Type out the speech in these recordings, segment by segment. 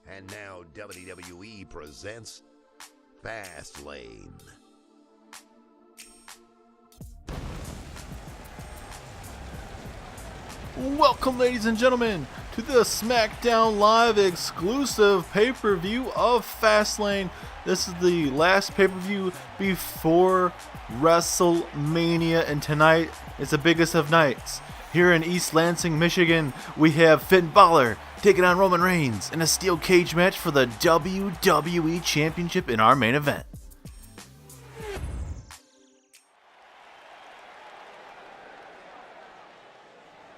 And now WWE presents Fastlane. Welcome, ladies and gentlemen, to the SmackDown Live exclusive pay-per-view of Fastlane. This is the last pay-per-view before WrestleMania, and tonight is the biggest of nights. Here in East Lansing, Michigan, we have Finn Balor taking on Roman Reigns in a steel cage match for the WWE Championship in our main event.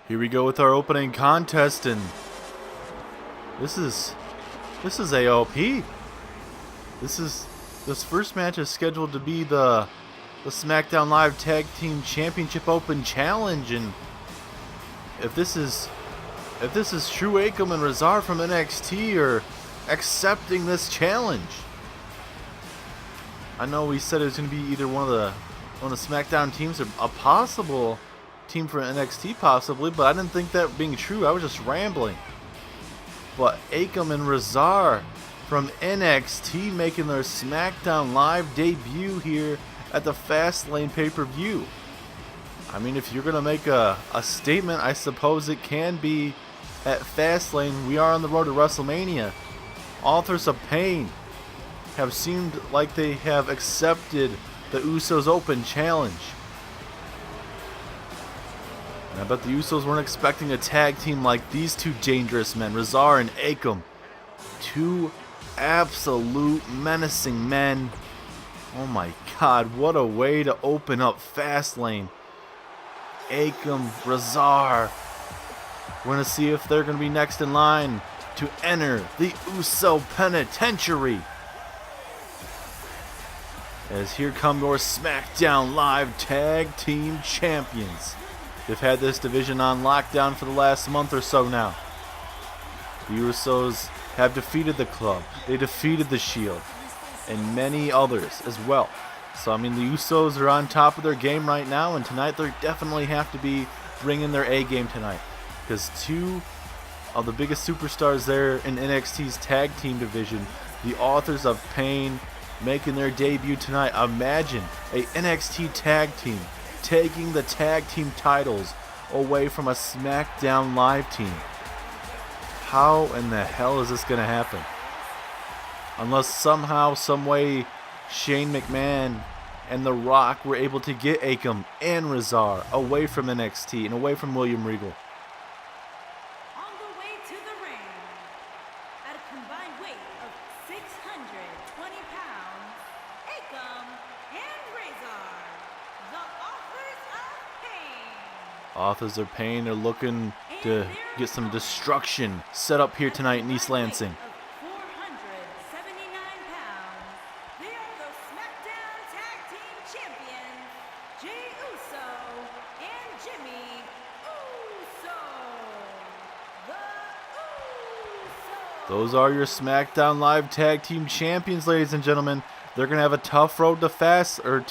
Here we go with our opening contest, and this is AOP. This first match is scheduled to be the SmackDown Live Tag Team Championship Open Challenge, and if this is True Akam and Razar from NXT are accepting this challenge. I know we said it was going to be either one of the SmackDown teams or a possible team for NXT possibly, but I didn't think that being true. I was just rambling. But Akam and Razar from NXT making their SmackDown Live debut here at the Fastlane pay-per-view. I mean, if you're going to make a statement, I suppose it can be at Fastlane. We are on the road to WrestleMania. Authors of Pain have seemed like they have accepted the Usos Open Challenge. And I bet the Usos weren't expecting a tag team like these two dangerous men, Razar and Akam. Two absolute menacing men. Oh my God, what a way to open up Fastlane. Akam, Razar. We're going to see if they're going to be next in line to enter the Uso Penitentiary. As here come your SmackDown Live Tag Team Champions. They've had this division on lockdown for the last month or so now. The Usos have defeated the Club. They defeated the Shield. And many others as well. So, I mean, the Usos are on top of their game right now. And tonight they definitely have to be bringing their A game tonight. Because two of the biggest superstars there in NXT's tag team division, the Authors of Pain, making their debut tonight. Imagine a NXT tag team taking the tag team titles away from a SmackDown Live team. How in the hell is this going to happen? Unless somehow, some way, Shane McMahon and The Rock were able to get Akam and Razar away from NXT and away from William Regal. On the way to the ring, at a combined weight of 620 pounds, Akam and Razar, the Authors of Pain. Authors of Pain are looking to get some destruction set up here tonight in East Lansing. 479 pounds, they are the SmackDown Tag Team Champions, Jey Uso and Jimmy Uso. The Usos. Those are your SmackDown Live Tag Team Champions, ladies and gentlemen. They're gonna have a tough road from Fastlane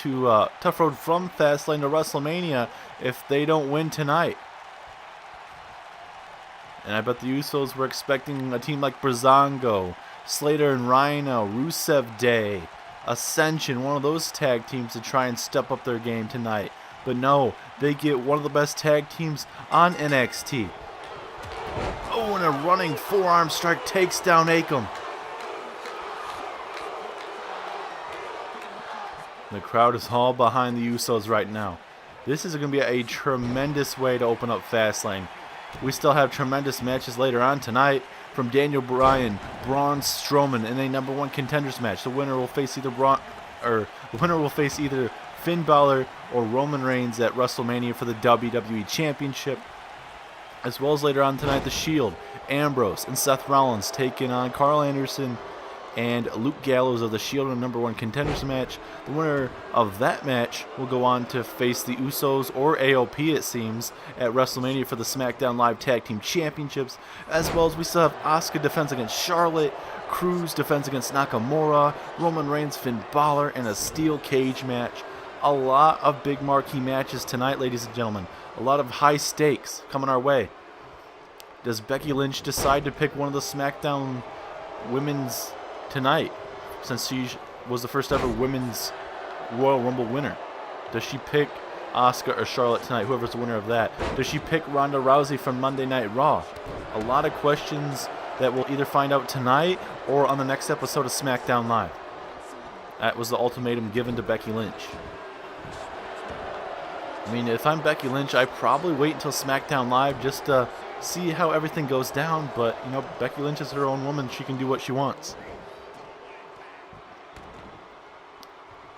to WrestleMania if they don't win tonight. And I bet the Usos were expecting a team like Breezango, Slater and Rhino, Rusev Day, Ascension, one of those tag teams to try and step up their game tonight. But no, they get one of the best tag teams on NXT. Oh, and a running forearm strike takes down Akam. The crowd is all behind the Usos right now. This is going to be a tremendous way to open up Fastlane. We still have tremendous matches later on tonight from Daniel Bryan, Braun Strowman in a number one contenders match. The winner will face either Finn Balor or Roman Reigns at WrestleMania for the WWE Championship. As well as later on tonight, The Shield, Ambrose and Seth Rollins taking on Carl Anderson and Luke Gallows of The Shield in a number one contenders match. The winner of that match will go on to face the Usos or AOP, it seems, at WrestleMania for the SmackDown Live Tag Team Championships. As well as we still have Asuka defense against Charlotte, Cruz defense against Nakamura, Roman Reigns, Finn Balor, and a steel cage match. A lot of big marquee matches tonight, ladies and gentlemen. A lot of high stakes coming our way. Does Becky Lynch decide to pick one of the SmackDown women's tonight, since she was the first ever women's Royal Rumble winner? Does she pick Asuka or Charlotte tonight, whoever's the winner of that? Does she pick Ronda Rousey from Monday Night Raw? A lot of questions that we'll either find out tonight or on the next episode of SmackDown Live. That was the ultimatum given to Becky Lynch. I mean, if I'm Becky Lynch, I probably wait until SmackDown Live just to see how everything goes down. But, you know, Becky Lynch is her own woman. She can do what she wants.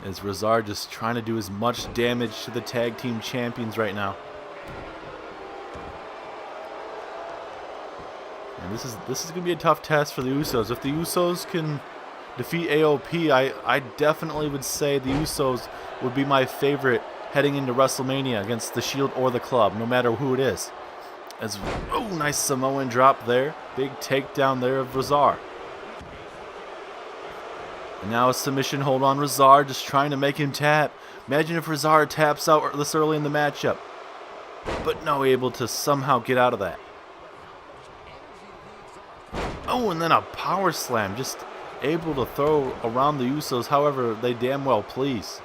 As Razar just trying to do as much damage to the tag team champions right now. And this is going to be a tough test for the Usos. If the Usos can defeat AOP, I definitely would say the Usos would be my favorite heading into WrestleMania against the Shield or the Club, no matter who it is. As, oh, nice Samoan drop there. Big takedown there of Razar. And now a submission hold on Razar, just trying to make him tap. Imagine if Razar taps out this early in the matchup. But no, able to somehow get out of that. Oh, and then a power slam, just able to throw around the Usos however they damn well please.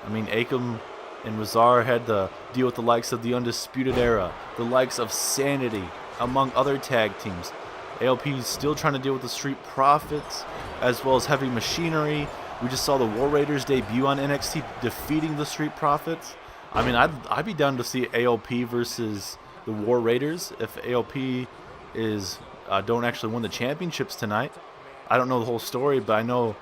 I mean, Akam and Razar had to deal with the likes of the Undisputed Era, the likes of Sanity, among other tag teams. AOP is still trying to deal with the Street Profits, as well as Heavy Machinery. We just saw the War Raiders debut on NXT, defeating the Street Profits. I mean, I'd be down to see AOP versus the War Raiders if AOP is don't actually win the championships tonight. I don't know the whole story, but I know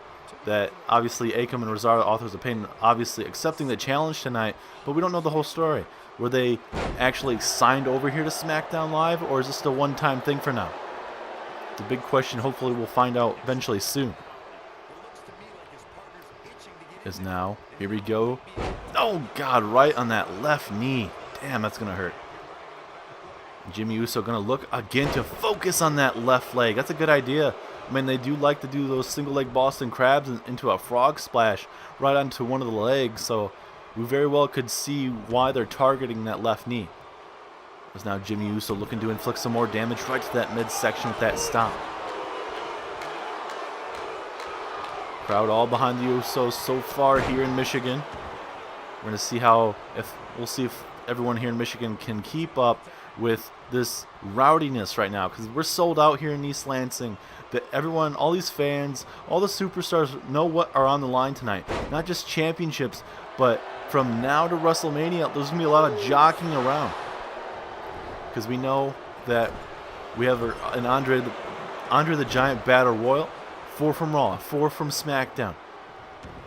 that obviously Akam and Razar, the Authors of Pain, obviously accepting the challenge tonight, but we don't know the whole story. Were they actually signed over here to SmackDown Live, or is this a one-time thing for now? The big question, hopefully we'll find out eventually soon. Is now, here we go. Oh God, right on that left knee. Damn, that's gonna hurt. Jimmy Uso gonna look again to focus on that left leg. That's a good idea. I mean, they do like to do those single leg Boston Crabs into a frog splash right onto one of the legs, so we very well could see why they're targeting that left knee. As now Jimmy Uso looking to inflict some more damage right to that midsection with that stomp. Crowd all behind the Usos so far here in Michigan. We're going to see we'll see if everyone here in Michigan can keep up with this rowdiness right now, because we're sold out here in East Lansing. That everyone, all these fans, all the superstars know what are on the line tonight. Not just championships, but from now to WrestleMania, there's going to be a lot of jockeying around. Because we know that we have an Andre the Giant Battle Royal, 4 from Raw, 4 from SmackDown.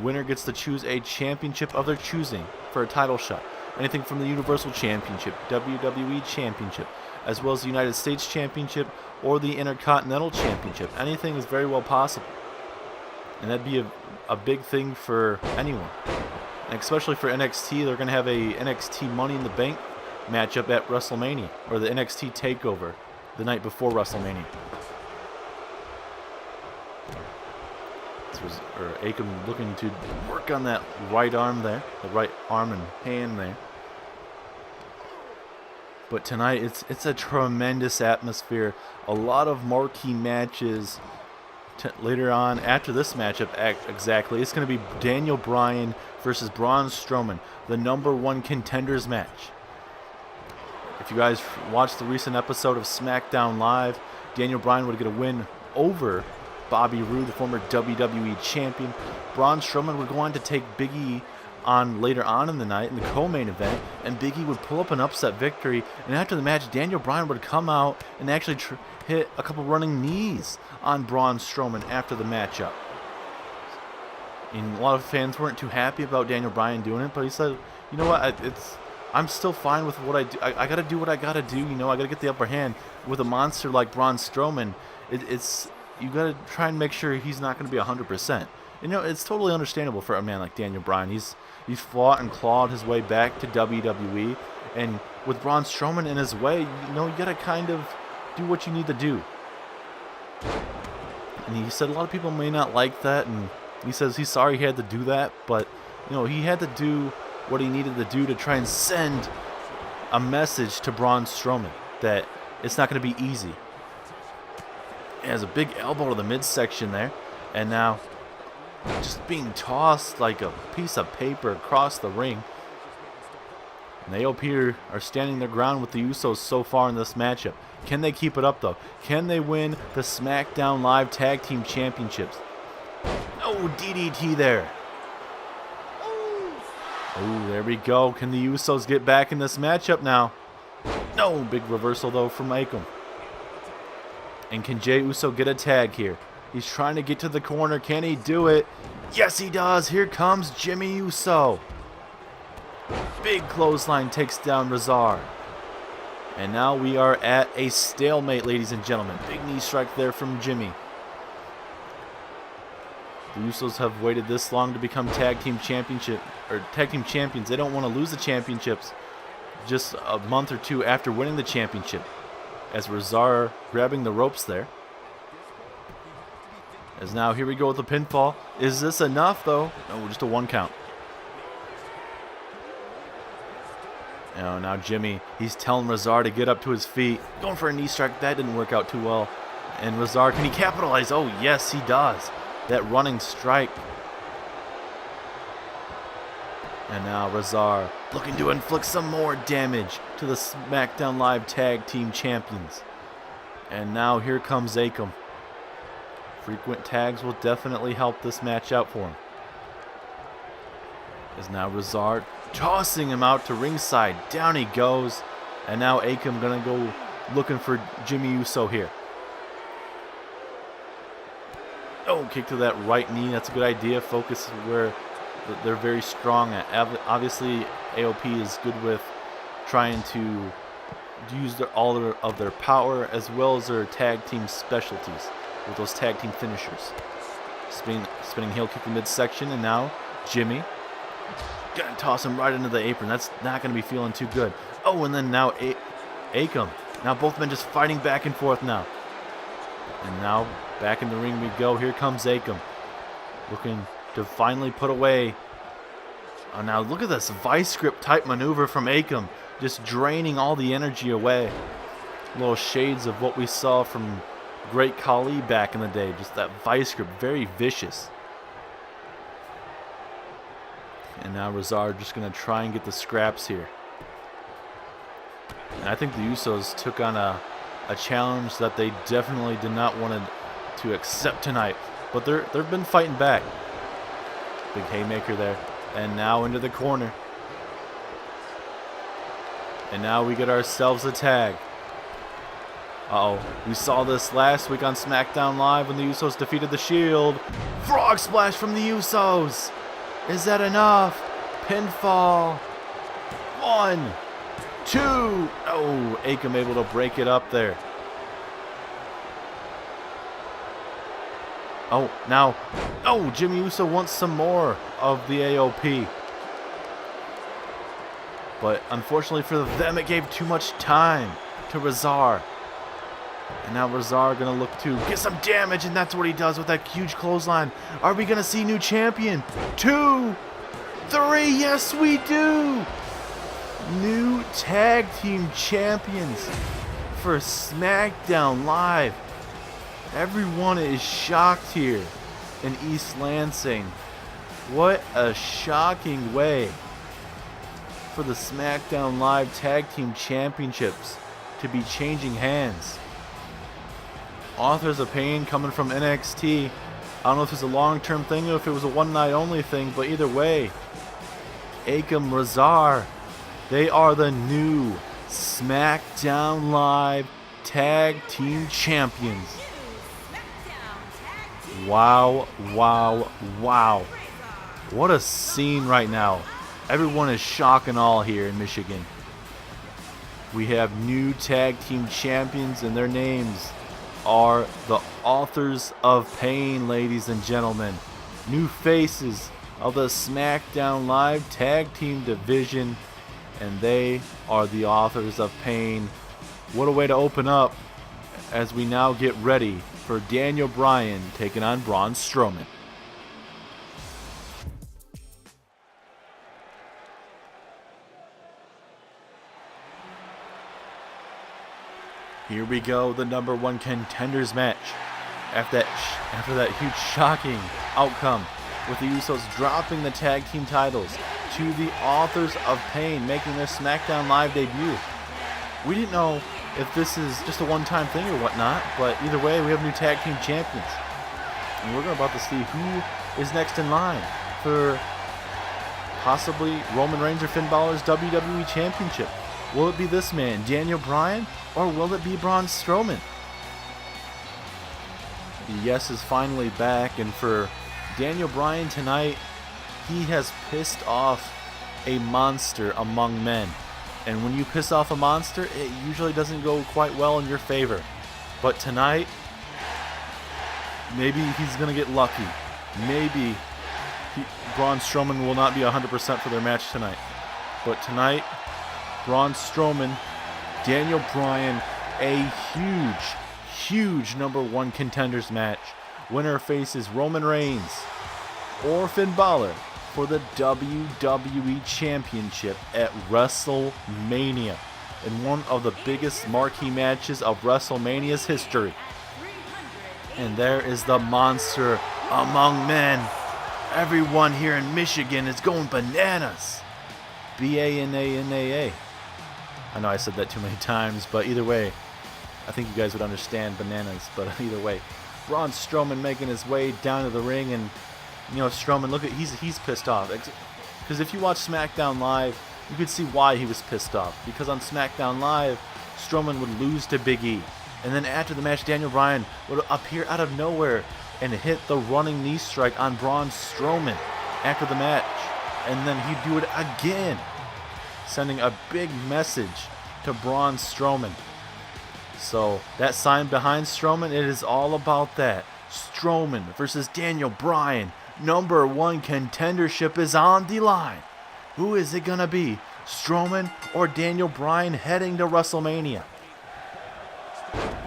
Winner gets to choose a championship of their choosing for a title shot. Anything from the Universal Championship, WWE Championship, as well as the United States Championship or the Intercontinental Championship. Anything is very well possible. And that'd be a big thing for anyone. And especially for NXT, they're going to have a NXT Money in the Bank matchup at WrestleMania, or the NXT TakeOver the night before WrestleMania. This was Akam looking to work on that right arm there, the right arm and hand there. But tonight, it's a tremendous atmosphere. A lot of marquee matches later on after this matchup. Exactly, it's going to be Daniel Bryan versus Braun Strowman, the #1 contenders match. If you guys watched the recent episode of SmackDown Live, Daniel Bryan would get a win over Bobby Roode, the former WWE champion. Braun Strowman would go on to take Big E on later on in the night in the co-main event, and Big E would pull up an upset victory. And after the match, Daniel Bryan would come out and actually hit a couple running knees on Braun Strowman after the matchup. And a lot of fans weren't too happy about Daniel Bryan doing it, but he said, you know what, I'm still fine with what I do. I got to do what I got to do. You know, I got to get the upper hand with a monster like Braun Strowman. You got to try and make sure he's not going to be 100%. You know, it's totally understandable for a man like Daniel Bryan. He's fought and clawed his way back to WWE, and with Braun Strowman in his way, you know, you got to kind of do what you need to do. And he said a lot of people may not like that, and he says he's sorry he had to do that, but you know, he had to do what he needed to do to try and send a message to Braun Strowman that it's not going to be easy. He has a big elbow to the midsection there. And now just being tossed like a piece of paper across the ring. And the AOP are standing their ground with the Usos so far in this matchup. Can they keep it up, though? Can they win the SmackDown Live Tag Team Championships? Oh, DDT there. Oh, there we go. Can the Usos get back in this matchup now? No, big reversal, though, from Akam. And can Jey Uso get a tag here? He's trying to get to the corner. Can he do it? Yes, he does. Here comes Jimmy Uso. Big clothesline takes down Razar. And now we are at a stalemate, ladies and gentlemen. Big knee strike there from Jimmy. The Usos have waited this long to become tag team champions. They don't want to lose the championships just a month or two after winning the championship. As Razar grabbing the ropes there. As now here we go with the pinfall. Is this enough though? No, just a 1 count. Now Jimmy, he's telling Razar to get up to his feet. Going for a knee strike. That didn't work out too well. And Razar, can he capitalize? Oh, yes, he does. That running strike. And now Razar looking to inflict some more damage to the SmackDown Live Tag Team Champions. And now here comes Akam. Frequent tags will definitely help this match out for him. As now Razar tossing him out to ringside. Down he goes. And now Akam gonna go looking for Jimmy Uso here. Oh, kick to that right knee. That's a good idea. Focus where they're very strong at. Obviously, AOP is good with trying to use all of their power as well as their tag team specialties with those tag team finishers. Spinning heel kick in midsection, and now Jimmy gonna toss him right into the apron. That's not gonna be feeling too good. Oh, and then now Akam. Now both men just fighting back and forth now. And now back in the ring we go. Here comes Akam, looking to finally put away. Oh, now look at this vice grip type maneuver from Akam, just draining all the energy away. Little shades of what we saw from Great Khali back in the day. Just that vice grip, very vicious. And now Razar just going to try and get the scraps here. And I think the Usos took on a challenge that they definitely did not want to accept tonight. But they've been fighting back. Big haymaker there. And now into the corner. And now we get ourselves a tag. Uh-oh. We saw this last week on SmackDown Live when the Usos defeated the Shield. Frog splash from the Usos. Is that enough? Pinfall. 1, 2. Oh, Akam able to break it up there. Oh, now. Oh, Jimmy Uso wants some more of the AOP. But unfortunately for them, it gave too much time to Razar. And now Razar going to look to get some damage, and that's what he does with that huge clothesline. Are we going to see new champion? 2, 3, yes we do! New tag team champions for SmackDown Live. Everyone is shocked here in East Lansing. What a shocking way for the SmackDown Live Tag Team Championships to be changing hands. Authors of Pain coming from NXT. I don't know if it's a long-term thing or if it was a one-night only thing, but either way, Akam, Razar, they are the new SmackDown Live Tag Team Champions. Wow, wow, wow. What a scene right now. Everyone is shock and awe here in Michigan. We have new tag team champions, and their names are the Authors of Pain, ladies and gentlemen. New faces of the SmackDown Live Tag Team Division, and they are the Authors of Pain. What a way to open up as we now get ready for Daniel Bryan taking on Braun Strowman. Here we go, the number 1 contenders match. After that huge shocking outcome with the Usos dropping the tag team titles to the Authors of Pain, making their SmackDown Live debut. We didn't know if this is just a one-time thing or whatnot, but either way, we have new tag team champions. And we're about to see who is next in line for possibly Roman Reigns or Finn Balor's WWE Championship. Will it be this man, Daniel Bryan, or will it be Braun Strowman? The Yes is finally back, and for Daniel Bryan tonight, he has pissed off a monster among men. And when you piss off a monster, it usually doesn't go quite well in your favor. But tonight, maybe he's going to get lucky. Maybe Braun Strowman will not be 100% for their match tonight. But tonight, Braun Strowman, Daniel Bryan, a huge number 1 contenders match. Winner faces Roman Reigns or Finn Balor for the WWE Championship at Wrestlemania, in one of the biggest marquee matches of WrestleMania's history. And there is the monster among men. Everyone here in Michigan is going bananas. B-A-N-A-N-A-A. I know I said that too many times, but either way, I think you guys would understand bananas. But either way, Braun Strowman making his way down to the ring, and you know, Strowman, look at he's pissed off. Because if you watch SmackDown Live, you could see why he was pissed off. Because on SmackDown Live, Strowman would lose to Big E, and then after the match, Daniel Bryan would appear out of nowhere and hit the running knee strike on Braun Strowman after the match, and then he'd do it again, sending a big message to Braun Strowman. So that sign behind Strowman, it is all about that. Strowman versus Daniel Bryan. Number 1 contendership is on the line. Who is it going to be? Strowman or Daniel Bryan heading to WrestleMania?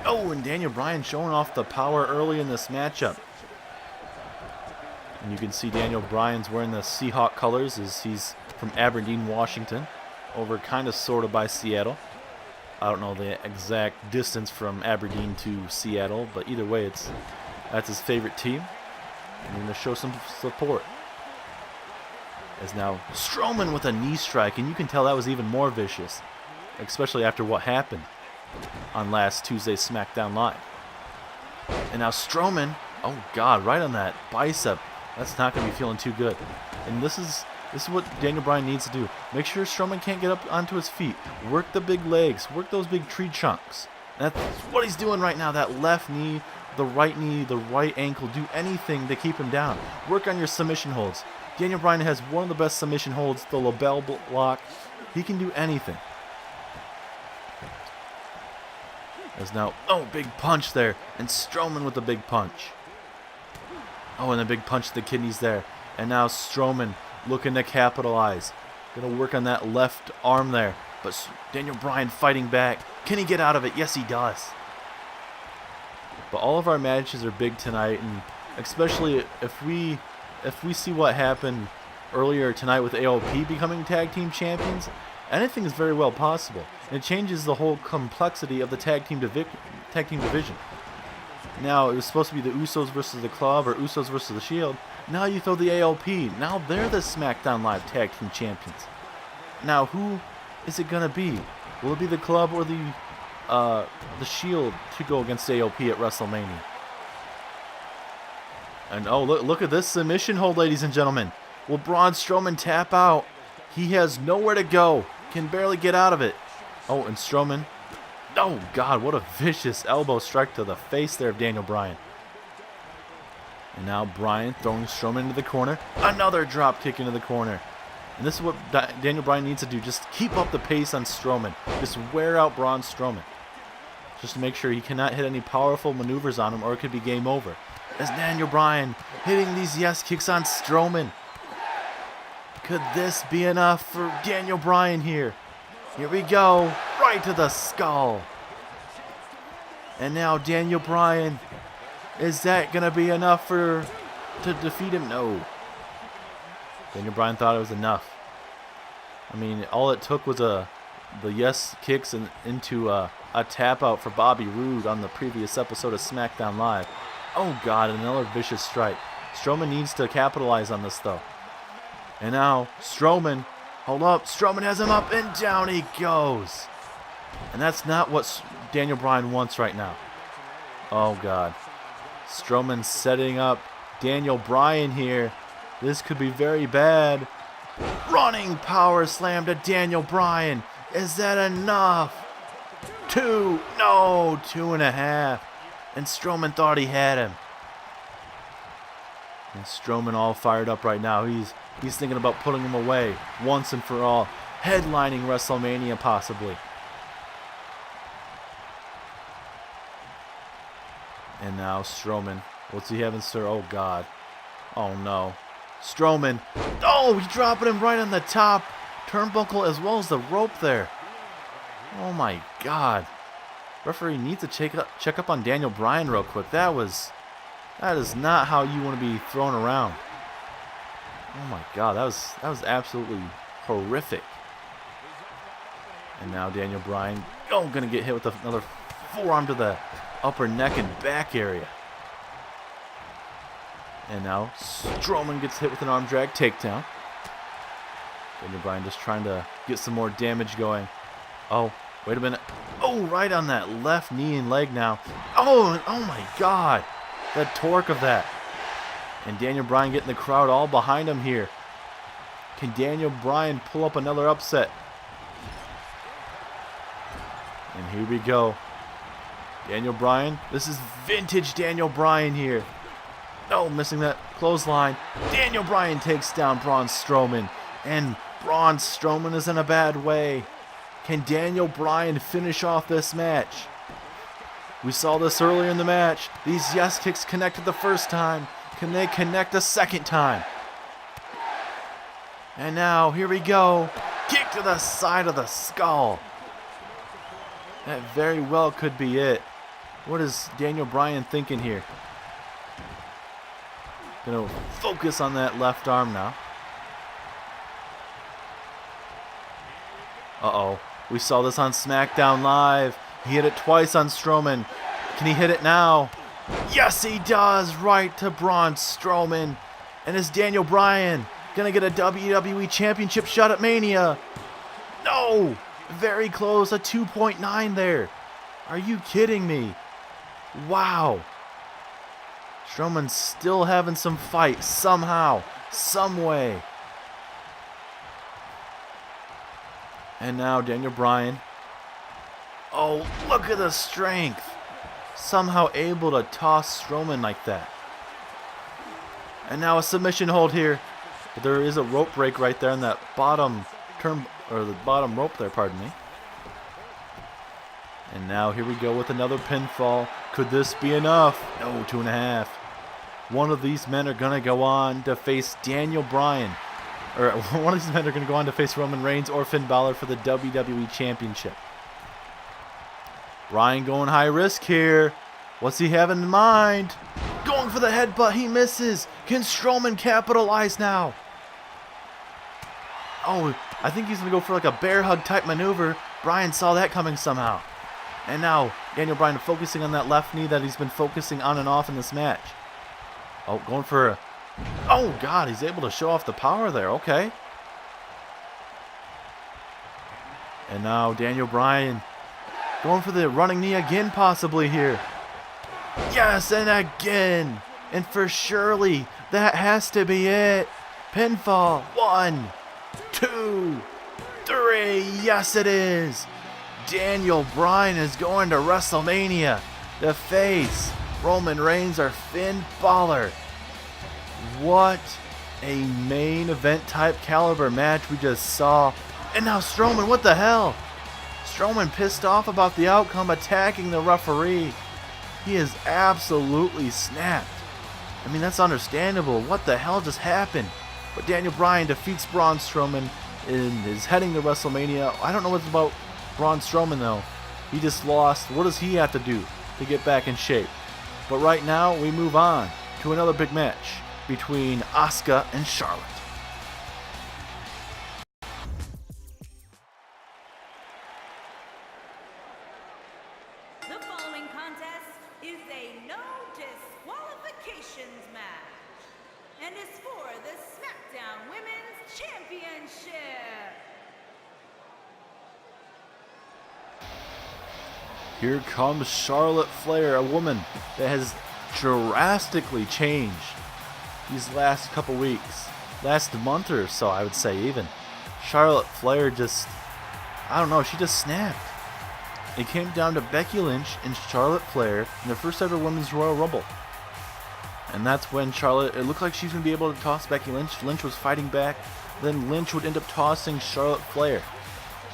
Oh, and Daniel Bryan showing off the power early in this matchup. And you can see Daniel Bryan's wearing the Seahawk colors as he's from Aberdeen, Washington, over kind of sort of by Seattle. I don't know the exact distance from Aberdeen to Seattle, but either way, that's his favorite team. I'm going to show some support. As now Strowman with a knee strike, and you can tell that was even more vicious, especially after what happened on last Tuesday's SmackDown Live. And now Strowman, oh God, right on that bicep. That's not going to be feeling too good. And this is what Daniel Bryan needs to do. Make sure Strowman can't get up onto his feet. Work the big legs. Work those big tree chunks. That's what he's doing right now. That left knee, the right ankle. Do anything to keep him down. Work on your submission holds. Daniel Bryan has one of the best submission holds, the label block. He can do anything. There's now, oh, big punch there. And Strowman with the big punch. Oh, and a big punch to the kidneys there. And now Strowman looking to capitalize. Gonna work on that left arm there. But Daniel Bryan fighting back. Can he get out of it? Yes, he does. But all of our matches are big tonight, and especially if we see what happened earlier tonight with AOP becoming tag team champions, anything is very well possible. And it changes the whole complexity of the tag team division. Now, it was supposed to be the Usos versus the Club or Usos versus the Shield. Now you throw the AOP. Now they're the SmackDown Live tag team champions. Now, who is it going to be? Will it be the Club or the Shield to go against AOP at WrestleMania? And oh, look at this submission hold, ladies and gentlemen. Will Braun Strowman tap out? He has nowhere to go. Can barely get out of it. Oh, and Strowman. Oh, God, what a vicious elbow strike to the face there of Daniel Bryan. And now Bryan throwing Strowman into the corner. Another drop kick into the corner. And this is what Daniel Bryan needs to do. Just keep up the pace on Strowman. Just wear out Braun Strowman. Just to make sure he cannot hit any powerful maneuvers on him or it could be game over. As Daniel Bryan hitting these yes kicks on Strowman. Could this be enough for Daniel Bryan here? Here we go. Right to the skull. And now Daniel Bryan. Is that going to be enough to defeat him? No. Daniel Bryan thought it was enough. I mean, all it took was the yes kicks into a tap out for Bobby Roode on the previous episode of SmackDown Live. Oh God, another vicious strike. Strowman needs to capitalize on this though. And now Strowman, hold up, Strowman has him up and down he goes. And that's not what Daniel Bryan wants right now. Oh God. Strowman setting up Daniel Bryan here. This could be very bad. Running power slam to Daniel Bryan. Is that enough? 2, no, 2.5. And Strowman thought he had him. And Strowman all fired up right now. He's thinking about putting him away once and for all. Headlining WrestleMania possibly. And now Strowman. What's he having, sir? Oh, God. Oh, no. Strowman. Oh, he's dropping him right on the top turnbuckle as well as the rope there. Oh, my God. Referee needs to check up on Daniel Bryan real quick. That is not how you want to be thrown around. Oh, my God. That was absolutely horrific. And now Daniel Bryan, going to get hit with another forearm to the upper neck and back area. And now Strowman gets hit with an arm drag takedown. Daniel Bryan just trying to get some more damage going. Oh, wait a minute. Oh, right on that left knee and leg now. Oh my God. The torque of that. And Daniel Bryan getting the crowd all behind him here. Can Daniel Bryan pull up another upset? And here we go. Daniel Bryan. This is vintage Daniel Bryan here. Oh, missing that clothesline. Daniel Bryan takes down Braun Strowman. And Braun Strowman is in a bad way. Can Daniel Bryan finish off this match? We saw this earlier in the match. These yes kicks connected the first time. Can they connect a second time? And now, here we go. Kick to the side of the skull. That very well could be it. What is Daniel Bryan thinking here? Gonna focus on that left arm now. Uh-oh. We saw this on SmackDown Live. He hit it twice on Strowman. Can he hit it now? Yes, he does. Right to Braun Strowman. And is Daniel Bryan gonna get a WWE Championship shot at Mania? No! Very close. A 2.9 there. Are you kidding me? Wow. Strowman's still having some fight somehow, some way. And now Daniel Bryan. Oh, look at the strength. Somehow able to toss Strowman like that. And now a submission hold here. But there is a rope break right there in that bottom the bottom rope there, pardon me. And now here we go with another pinfall. Could this be enough? No, 2.5. One of these men are going to go on to face Daniel Bryan. Or one of these men are going to go on to face Roman Reigns or Finn Balor for the WWE Championship. Bryan going high risk here. What's he have in mind? Going for the headbutt. He misses. Can Strowman capitalize now? Oh, I think he's going to go for like a bear hug type maneuver. Bryan saw that coming somehow. And now Daniel Bryan focusing on that left knee that he's been focusing on and off in this match. Oh, going for a... Oh, God, he's able to show off the power there. Okay. And now Daniel Bryan going for the running knee again possibly here. Yes, and again. And for surely, that has to be it. Pinfall. 1, 2, 3. Yes, it is. Daniel Bryan is going to WrestleMania to face Roman Reigns or Finn Balor. What a main event type caliber match we just saw. And now Strowman, what the hell? Strowman pissed off about the outcome, attacking the referee. He is absolutely snapped. I mean, that's understandable. What the hell just happened? But Daniel Bryan defeats Braun Strowman and is heading to WrestleMania. I don't know what's about Braun Strowman though. He just lost. What does he have to do to get back in shape? But right now, we move on to another big match between Asuka and Charlotte. and is for the SmackDown Women's Championship. Here comes Charlotte Flair, a woman that has drastically changed these last couple weeks. Last month or so, I would say even. Charlotte Flair just, I don't know, she just snapped. It came down to Becky Lynch and Charlotte Flair in the first ever Women's Royal Rumble. And that's when Charlotte, it looked like she's going to be able to toss Becky Lynch. Lynch was fighting back. Then Lynch would end up tossing Charlotte Flair.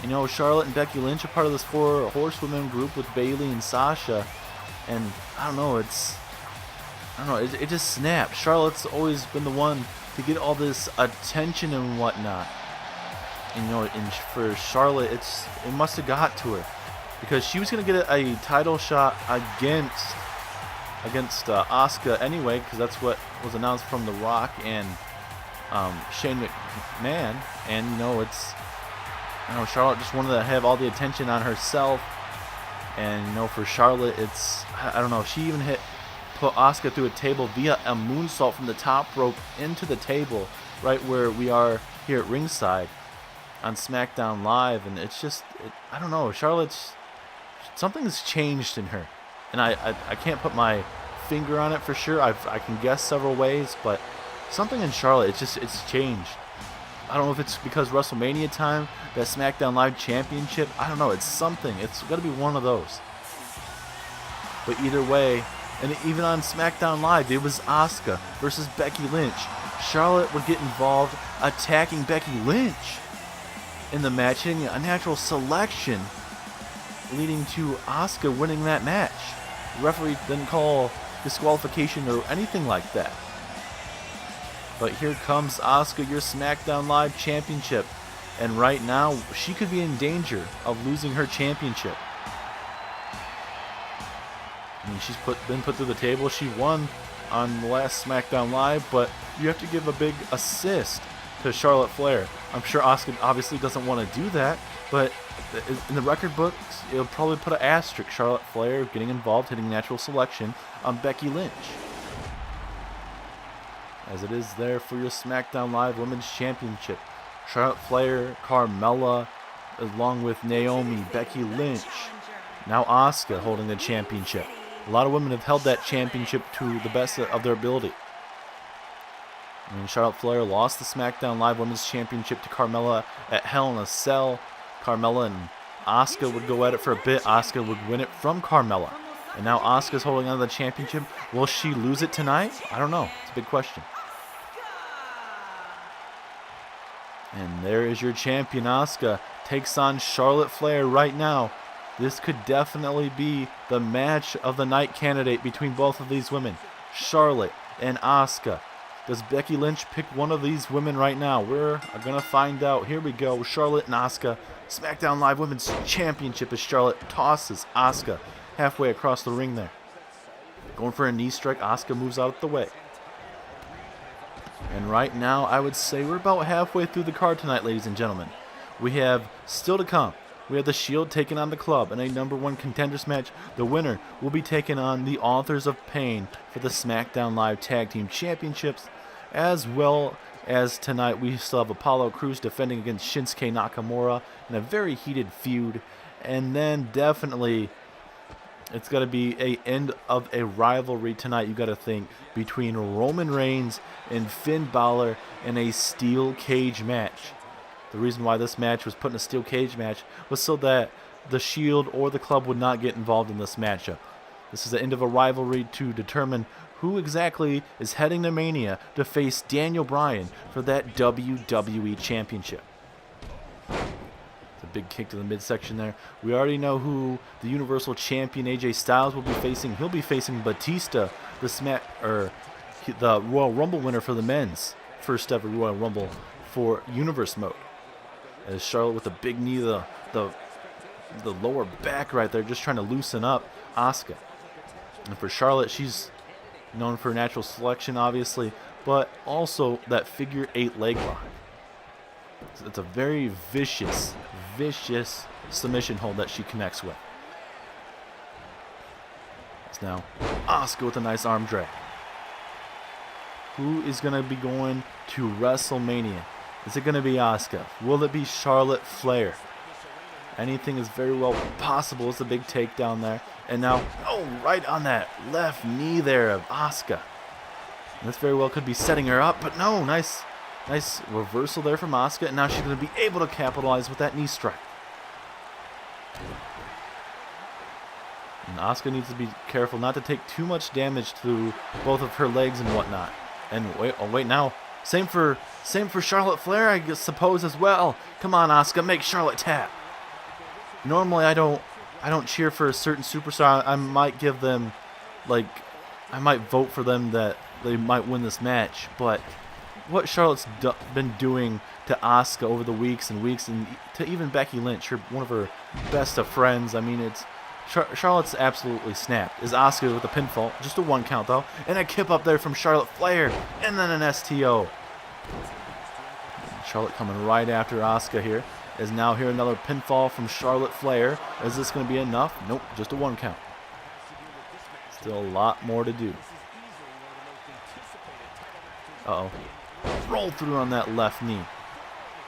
You know, Charlotte and Becky Lynch are part of this 4 horsewomen group with Bayley and Sasha. And I don't know, it just snapped. Charlotte's always been the one to get all this attention and whatnot. And, you know, and for Charlotte, it must have got to her. Because she was going to get a title shot against Asuka anyway, because that's what was announced from The Rock and Shane McMahon. And, you know, Charlotte just wanted to have all the attention on herself. And, you know, for Charlotte, I don't know, she even put Asuka through a table via a moonsault from the top rope into the table, right where we are here at ringside on SmackDown Live. And it's just, I don't know, something's changed in her. And I can't put my finger on it for sure. I can guess several ways, but something in Charlotte, it's changed. I don't know if it's because WrestleMania time, that SmackDown Live Championship. I don't know. It's something. It's got to be one of those. But either way, and even on SmackDown Live, it was Asuka versus Becky Lynch. Charlotte would get involved attacking Becky Lynch in the match, hitting a natural selection, leading to Asuka winning that match. The referee didn't call disqualification or anything like that. But here comes Asuka, your SmackDown Live Championship. And right now, she could be in danger of losing her championship. I mean, she's been put through the table. She won on the last SmackDown Live, but you have to give a big assist to Charlotte Flair. I'm sure Asuka obviously doesn't want to do that, but in the record books, it'll probably put an asterisk. Charlotte Flair getting involved, hitting natural selection on Becky Lynch. As it is there for your SmackDown Live Women's Championship. Charlotte Flair, Carmella, along with Naomi, Becky Lynch. Now Asuka holding the championship. A lot of women have held that championship to the best of their ability. I mean, Charlotte Flair lost the SmackDown Live Women's Championship to Carmella at Hell in a Cell. Carmella and Asuka would go at it for a bit. Asuka would win it from Carmella. And now Asuka's holding on to the championship. Will she lose it tonight? I don't know. It's a big question. And there is your champion. Asuka takes on Charlotte Flair right now. This could definitely be the match of the night candidate between both of these women, Charlotte and Asuka. Does Becky Lynch pick one of these women right now? We're going to find out. Here we go. Charlotte and Asuka. SmackDown Live Women's Championship as Charlotte tosses Asuka halfway across the ring there. Going for a knee strike. Asuka moves out of the way. And right now, I would say we're about halfway through the card tonight, ladies and gentlemen. We have still to come. We have the Shield taking on the Club in a #1 contenders match. The winner will be taking on the Authors of Pain for the SmackDown Live Tag Team Championships. As well as tonight, we still have Apollo Crews defending against Shinsuke Nakamura in a very heated feud. And then definitely, it's got to be a end of a rivalry tonight, you got to think, between Roman Reigns and Finn Balor in a steel cage match. The reason why this match was put in a steel cage match was so that the Shield or the Club would not get involved in this matchup. This is the end of a rivalry to determine who exactly is heading to Mania to face Daniel Bryan for that WWE Championship. It's a big kick to the midsection there. We already know who the Universal Champion AJ Styles will be facing. He'll be facing Batista, the Royal Rumble winner for the men's first ever Royal Rumble for Universe mode. As Charlotte with a big knee to the lower back right there, just trying to loosen up Asuka. And for Charlotte, she's known for natural selection, obviously, but also that figure 8 leg lock. It's a very vicious submission hold that she connects with. It's now Asuka with a nice arm drag. Who is going to be going to WrestleMania? Is it going to be Asuka? Will it be Charlotte Flair? Anything is very well possible. It's a big takedown there. And now, oh, right on that left knee there of Asuka. This very well could be setting her up, but no, nice reversal there from Asuka. And now she's going to be able to capitalize with that knee strike. And Asuka needs to be careful not to take too much damage to both of her legs and whatnot. And wait now. Same for Charlotte Flair, I suppose, as well. Come on, Asuka, make Charlotte tap. Normally I don't cheer for a certain superstar. I might give them, like, I might vote for them that they might win this match. But what Charlotte's been doing to Asuka over the weeks and weeks, and to even Becky Lynch, one of her best of friends. I mean, it's Charlotte's absolutely snapped. Is Asuka with a pinfall, just a 1 count though, and a kip up there from Charlotte Flair, and then an STO. Charlotte coming right after Asuka here. Is now here another pinfall from Charlotte Flair. Is this going to be enough? Nope, just a 1 count. Still a lot more to do. Uh-oh. Roll through on that left knee.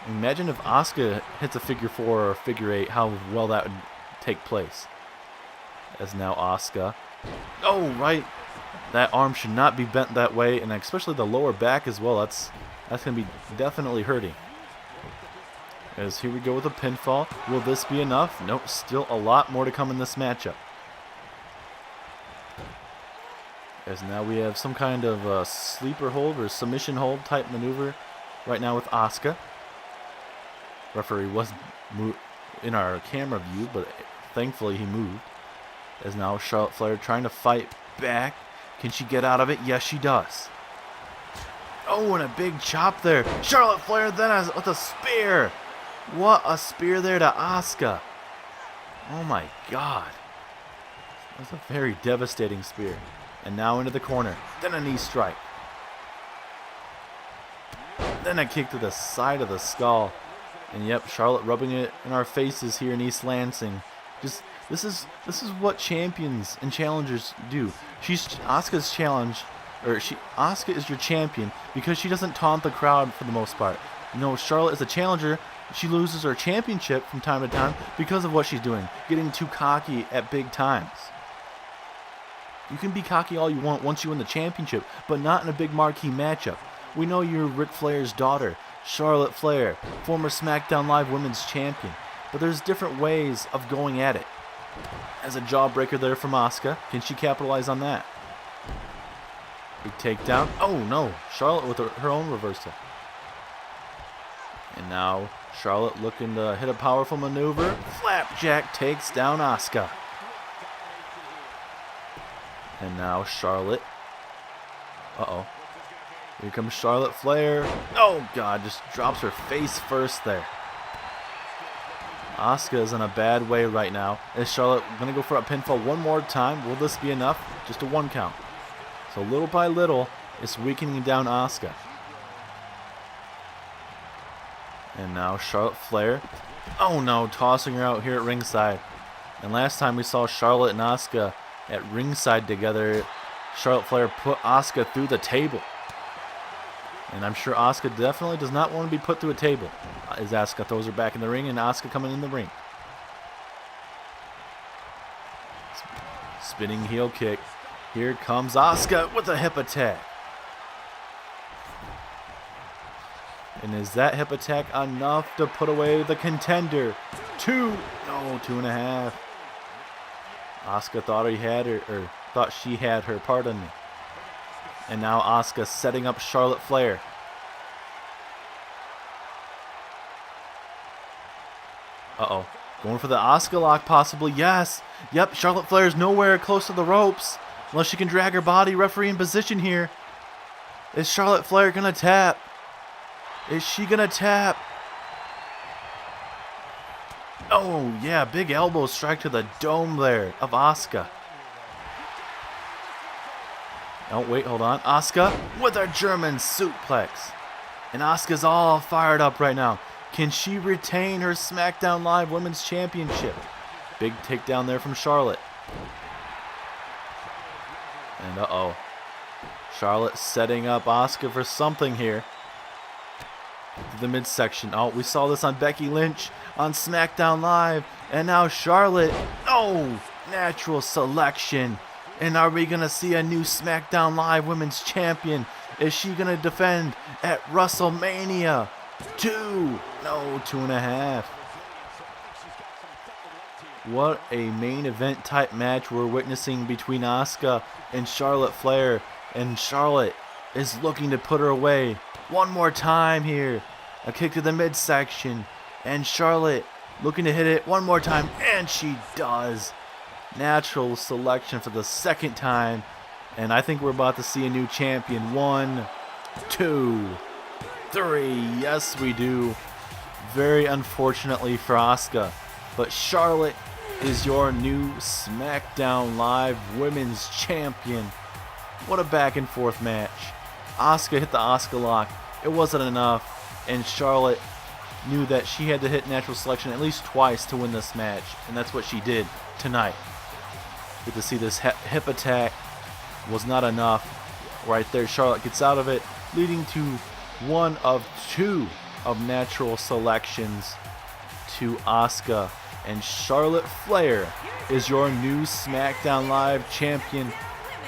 Imagine if Asuka hits a figure 4 or a figure 8, how well that would take place. As now Asuka. Oh, right. That arm should not be bent that way, and especially the lower back as well. That's going to be definitely hurting. As here we go with a pinfall. Will this be enough? Nope, still a lot more to come in this matchup. As now we have some kind of sleeper hold or submission hold type maneuver right now with Asuka. Referee was in our camera view, but thankfully he moved. As now Charlotte Flair trying to fight back. Can she get out of it? Yes, she does. Oh, and a big chop there. Charlotte Flair then with a spear. What a spear there to Asuka. Oh my God. That's a very devastating spear. And now into the corner. Then a knee strike. Then a kick to the side of the skull. And yep, Charlotte rubbing it in our faces here in East Lansing. Just this is what champions and challengers do. Asuka's challenge, or Asuka is your champion because she doesn't taunt the crowd for the most part. You know, Charlotte is a challenger. She loses her championship from time to time because of what she's doing, getting too cocky at big times. You can be cocky all you want once you win the championship, but not in a big marquee matchup. We know you're Ric Flair's daughter, Charlotte Flair, former SmackDown Live Women's Champion, but there's different ways of going at it. As a jawbreaker there from Asuka, can she capitalize on that? Big takedown. Oh no, Charlotte with her own reversal. And now Charlotte looking to hit a powerful maneuver. Flapjack takes down Asuka. And now Charlotte. Uh-oh. Here comes Charlotte Flair. Oh God, just drops her face first there. Asuka is in a bad way right now. Is Charlotte going to go for a pinfall one more time? Will this be enough? Just a 1 count. So little by little, it's weakening down Asuka. And now Charlotte Flair. Oh no, tossing her out here at ringside. And last time we saw Charlotte and Asuka at ringside together, Charlotte Flair put Asuka through the table. And I'm sure Asuka definitely does not want to be put through a table. As Asuka throws her back in the ring and Asuka coming in the ring. Spinning heel kick. Here comes Asuka with a hip attack. And is that hip attack enough to put away the contender? 2. No, 2.5. Asuka thought he had her, or thought she had her, pardon me. And now Asuka setting up Charlotte Flair. Uh-oh. Going for the Asuka lock possibly. Yes. Yep, Charlotte Flair is nowhere close to the ropes. Unless she can drag her body. Referee in position here. Is Charlotte Flair going to tap? Is she going to tap? Oh, yeah. Big elbow strike to the dome there of Asuka. Oh, wait, hold on. Asuka with a German suplex. And Asuka's all fired up right now. Can she retain her SmackDown Live Women's Championship? Big takedown there from Charlotte. And uh-oh. Charlotte setting up Asuka for something here. To the midsection. Oh, we saw this on Becky Lynch on SmackDown Live. And now Charlotte. Oh, natural selection. And are we going to see a new SmackDown Live Women's Champion? Is she going to defend at WrestleMania 2? No, 2.5. What a main event type match we're witnessing between Asuka and Charlotte Flair. And Charlotte is looking to put her away one more time here. A kick to the midsection. And Charlotte looking to hit it one more time. And she does. Natural selection for the second time. And I think we're about to see a new champion. 1, 2, 3. Yes, we do. Very unfortunately for Asuka. But Charlotte is your new SmackDown Live Women's Champion. What a back and forth match. Asuka hit the Asuka lock. It wasn't enough. And Charlotte knew that she had to hit natural selection at least twice to win this match. And that's what she did tonight. Good to see this hip attack was not enough. Right there, Charlotte gets out of it, leading to one of 2 of natural selections to Asuka. And Charlotte Flair is your new SmackDown Live champion.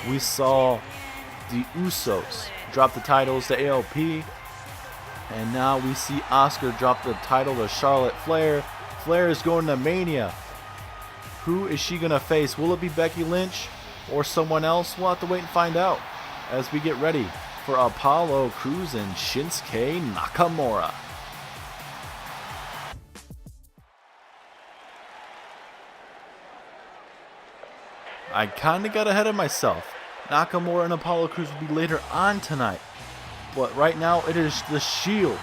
We saw the Usos drop the titles to AOP. And now we see Asuka drop the title to Charlotte Flair. Flair is going to Mania. Who is she going to face? Will it be Becky Lynch or someone else? We'll have to wait and find out as we get ready for Apollo Crews and Shinsuke Nakamura. I kind of got ahead of myself. Nakamura and Apollo Crews will be later on tonight. But right now it is the Shield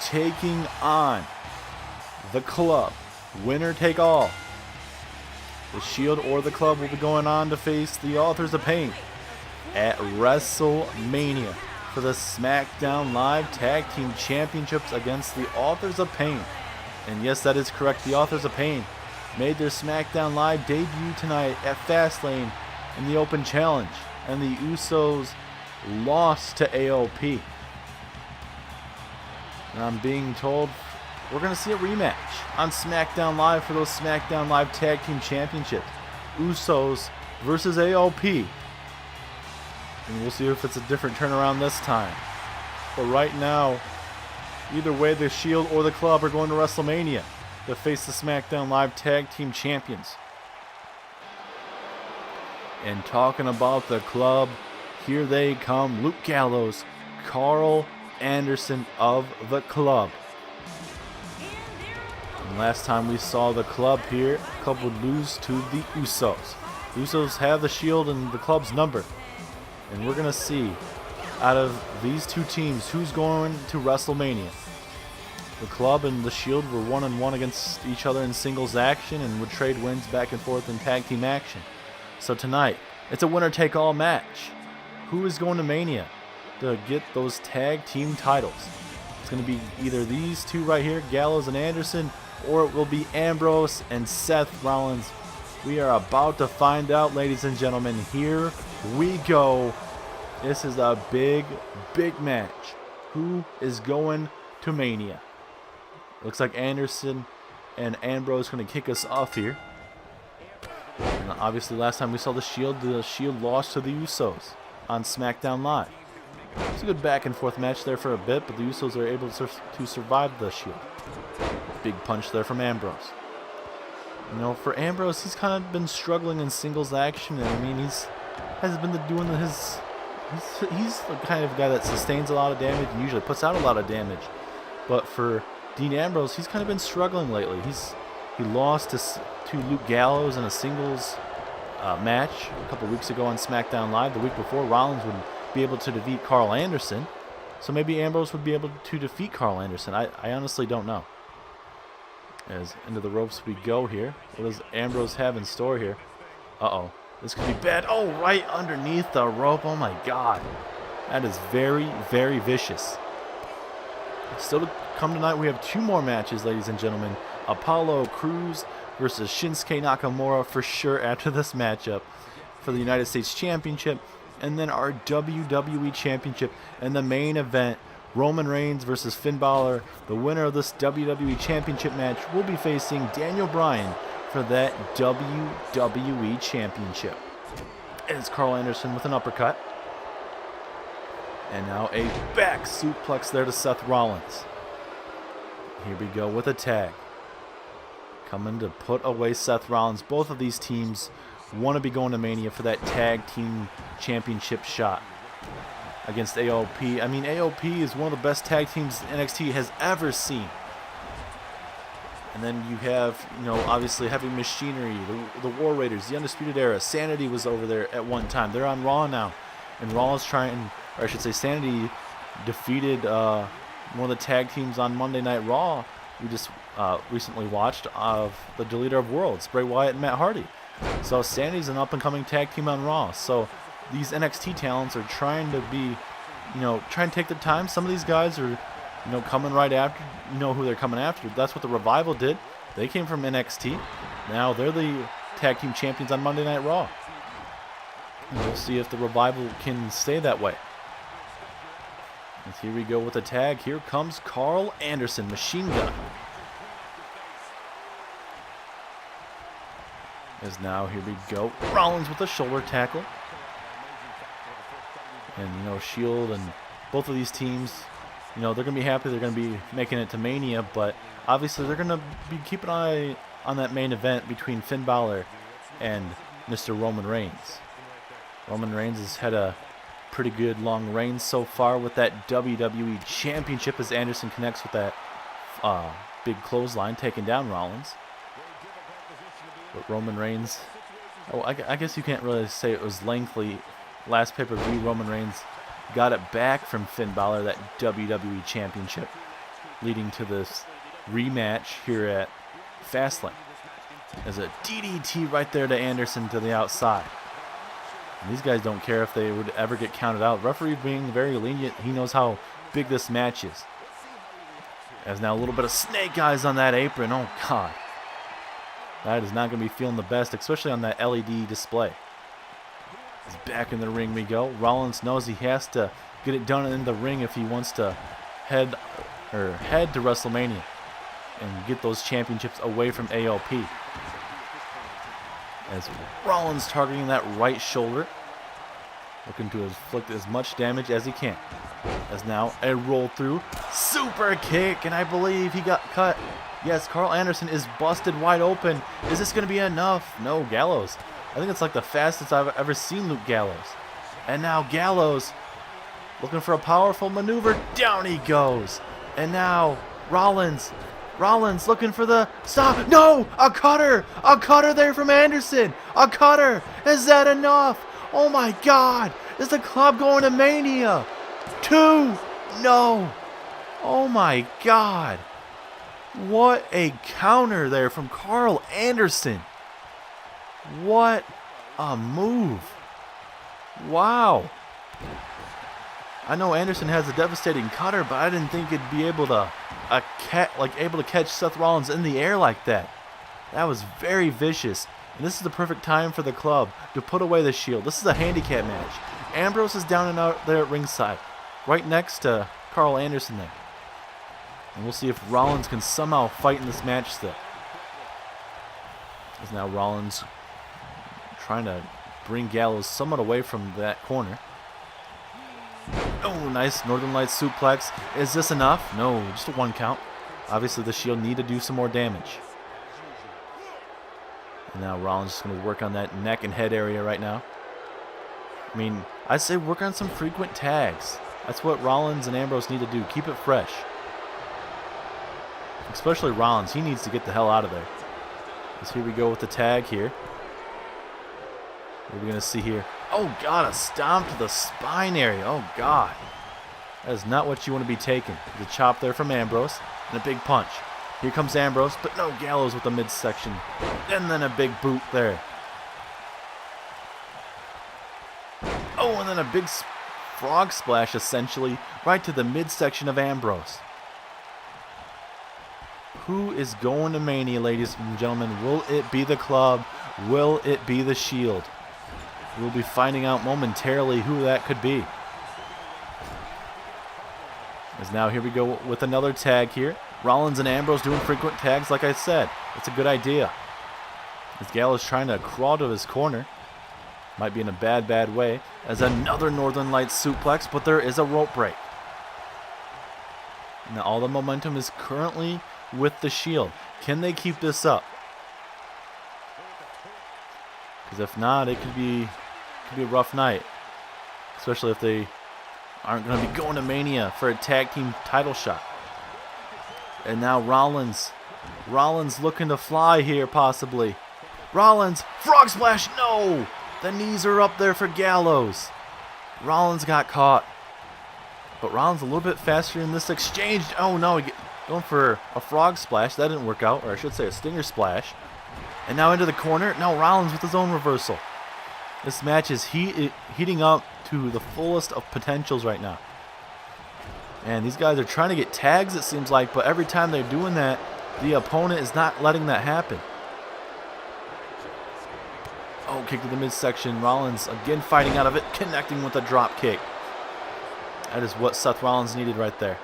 taking on the Club. Winner take all. The Shield or the Club will be going on to face the Authors of Pain at WrestleMania for the SmackDown Live Tag Team Championships against the Authors of Pain. And yes, that is correct. The Authors of Pain made their SmackDown Live debut tonight at Fastlane in the Open Challenge. And the Usos lost to AOP. And I'm being told we're going to see a rematch on SmackDown Live for those SmackDown Live Tag Team Championships. Usos versus AOP. And we'll see if it's a different turnaround this time. But right now, either way, the Shield or the Club are going to WrestleMania to face the SmackDown Live Tag Team Champions. And talking about the Club, here they come. Luke Gallows, Carl Anderson of the Club. And last time we saw the Club here, the Club would lose to the Usos. The Usos have the Shield and the Club's number. And we're going to see, out of these two teams, who's going to WrestleMania. The Club and the Shield were 1-1 against each other in singles action and would trade wins back and forth in tag team action. So tonight, it's a winner-take-all match. Who is going to Mania to get those tag team titles? It's going to be either these two right here, Gallows and Anderson, or it will be Ambrose and Seth Rollins. We are about to find out, ladies and gentlemen. Here we go. This is a big, big match. Who is going to Mania? Looks like Anderson and Ambrose going to kick us off here. And obviously last time we saw the Shield lost to the Usos on SmackDown Live. It's a good back and forth match there for a bit, but the Usos are able to survive the Shield. Big punch there from Ambrose. You know, for Ambrose, he's kind of been struggling in singles action. And I mean, he's the kind of guy that sustains a lot of damage and usually puts out a lot of damage. But for Dean Ambrose, he's kind of been struggling lately. He lost to Luke Gallows in a singles match a couple weeks ago on SmackDown Live. The week before, Rollins would be able to defeat Carl Anderson. So maybe Ambrose would be able to defeat Carl Anderson. I honestly don't know. As into the ropes we go here. What does Ambrose have in store here? Uh-oh. This could be bad. Oh, right underneath the rope. Oh, my God. That is very, very vicious. Still to come tonight, we have 2 more matches, ladies and gentlemen. Apollo Crews versus Shinsuke Nakamura for sure after this matchup for the United States Championship. And then our WWE Championship and the main event, Roman Reigns versus Finn Balor. The winner of this WWE Championship match will be facing Daniel Bryan for that WWE Championship. And it's Carl Anderson with an uppercut. And now a back suplex there to Seth Rollins. Here we go with a tag. Coming to put away Seth Rollins. Both of these teams want to be going to Mania for that tag team championship shot against AOP. I mean, AOP is one of the best tag teams NXT has ever seen. And then you have, obviously Heavy Machinery, the War Raiders, the Undisputed Era. Sanity was over there at one time. They're on Raw now. And Raw is Sanity defeated one of the tag teams on Monday Night Raw. We just recently watched of the Deleter of Worlds, Bray Wyatt and Matt Hardy. So Sanity's an up-and-coming tag team on Raw. So these NXT talents are trying to be, trying to take their time. Some of these guys are, coming right after, who they're coming after. That's what the Revival did. They came from NXT. Now they're the tag team champions on Monday Night Raw. And we'll see if the Revival can stay that way. And here we go with the tag. Here comes Carl Anderson, Machine Gun. As now, here we go. Rollins with a shoulder tackle. And, Shield and both of these teams, they're going to be happy they're going to be making it to Mania, but obviously they're going to be keeping an eye on that main event between Finn Balor and Mr. Roman Reigns. Roman Reigns has had a pretty good long reign so far with that WWE Championship as Anderson connects with that big clothesline, taking down Rollins. But Roman Reigns, I guess you can't really say it was lengthy. Last pay-per-view, Roman Reigns got it back from Finn Balor, that WWE Championship, leading to this rematch here at Fastlane. There's a DDT right there to Anderson to the outside. And these guys don't care if they would ever get counted out. Referee being very lenient, he knows how big this match is. As now a little bit of snake eyes on that apron. Oh, God. That is not going to be feeling the best, especially on that LED display. As back in the ring we go. Rollins knows he has to get it done in the ring if he wants to head to WrestleMania and get those championships away from AOP. As Rollins targeting that right shoulder, looking to inflict as much damage as he can. As now a roll through super kick, and I believe he got cut. Yes, Carl Anderson is busted wide open. Is this going to be enough? No, Gallows. I think it's like the fastest I've ever seen Luke Gallows. And now Gallows looking for a powerful maneuver. Down he goes. And now Rollins looking for the stop. No! A cutter! A cutter there from Anderson! A cutter! Is that enough? Oh my God! Is the club going to Mania? 2! No! Oh my God! What a counter there from Carl Anderson. What a move. Wow. I know Anderson has a devastating cutter, but I didn't think he'd be able to catch Seth Rollins in the air like that. That was very vicious. And this is the perfect time for the club to put away the Shield. This is a handicap match. Ambrose is down and out there at ringside, right next to Carl Anderson there. And we'll see if Rollins can somehow fight in this match still. As now Rollins trying to bring Gallows somewhat away from that corner. Oh, nice Northern Lights suplex. Is this enough? No, just a 1 count. Obviously the Shield need to do some more damage. And now Rollins is going to work on that neck and head area right now. I mean, I say work on some frequent tags. That's what Rollins and Ambrose need to do. Keep it fresh. Especially Rollins. He needs to get the hell out of there. So here we go with the tag here. What are we going to see here? Oh, God, a stomp to the spine area. Oh, God. That is not what you want to be taking. The chop there from Ambrose and a big punch. Here comes Ambrose, but no, Gallows with the midsection. And then a big boot there. Oh, and then a big frog splash, essentially, right to the midsection of Ambrose. Who is going to Mania, ladies and gentlemen? Will it be the club? Will it be the Shield? We'll be finding out momentarily who that could be. As now here we go with another tag here. Rollins and Ambrose doing frequent tags like I said. It's a good idea. As Gallows trying to crawl to his corner. Might be in a bad way. As another Northern Lights suplex, but there is a rope break. Now all the momentum is currently with the Shield. Can they keep this up? Because if not, it could be a rough night. Especially if they aren't going to be going to Mania for a tag team title shot. And now Rollins looking to fly here possibly. Rollins, frog splash, no! The knees are up there for Gallows. Rollins got caught. But Rollins a little bit faster in this exchange. Oh no, going for a frog splash. That didn't work out, or I should say a stinger splash. And now into the corner. Now Rollins with his own reversal. This match is heating up to the fullest of potentials right now. And these guys are trying to get tags, it seems like, but every time they're doing that, the opponent is not letting that happen. Oh, kick to the midsection. Rollins again fighting out of it, connecting with a drop kick. That is what Seth Rollins needed right there.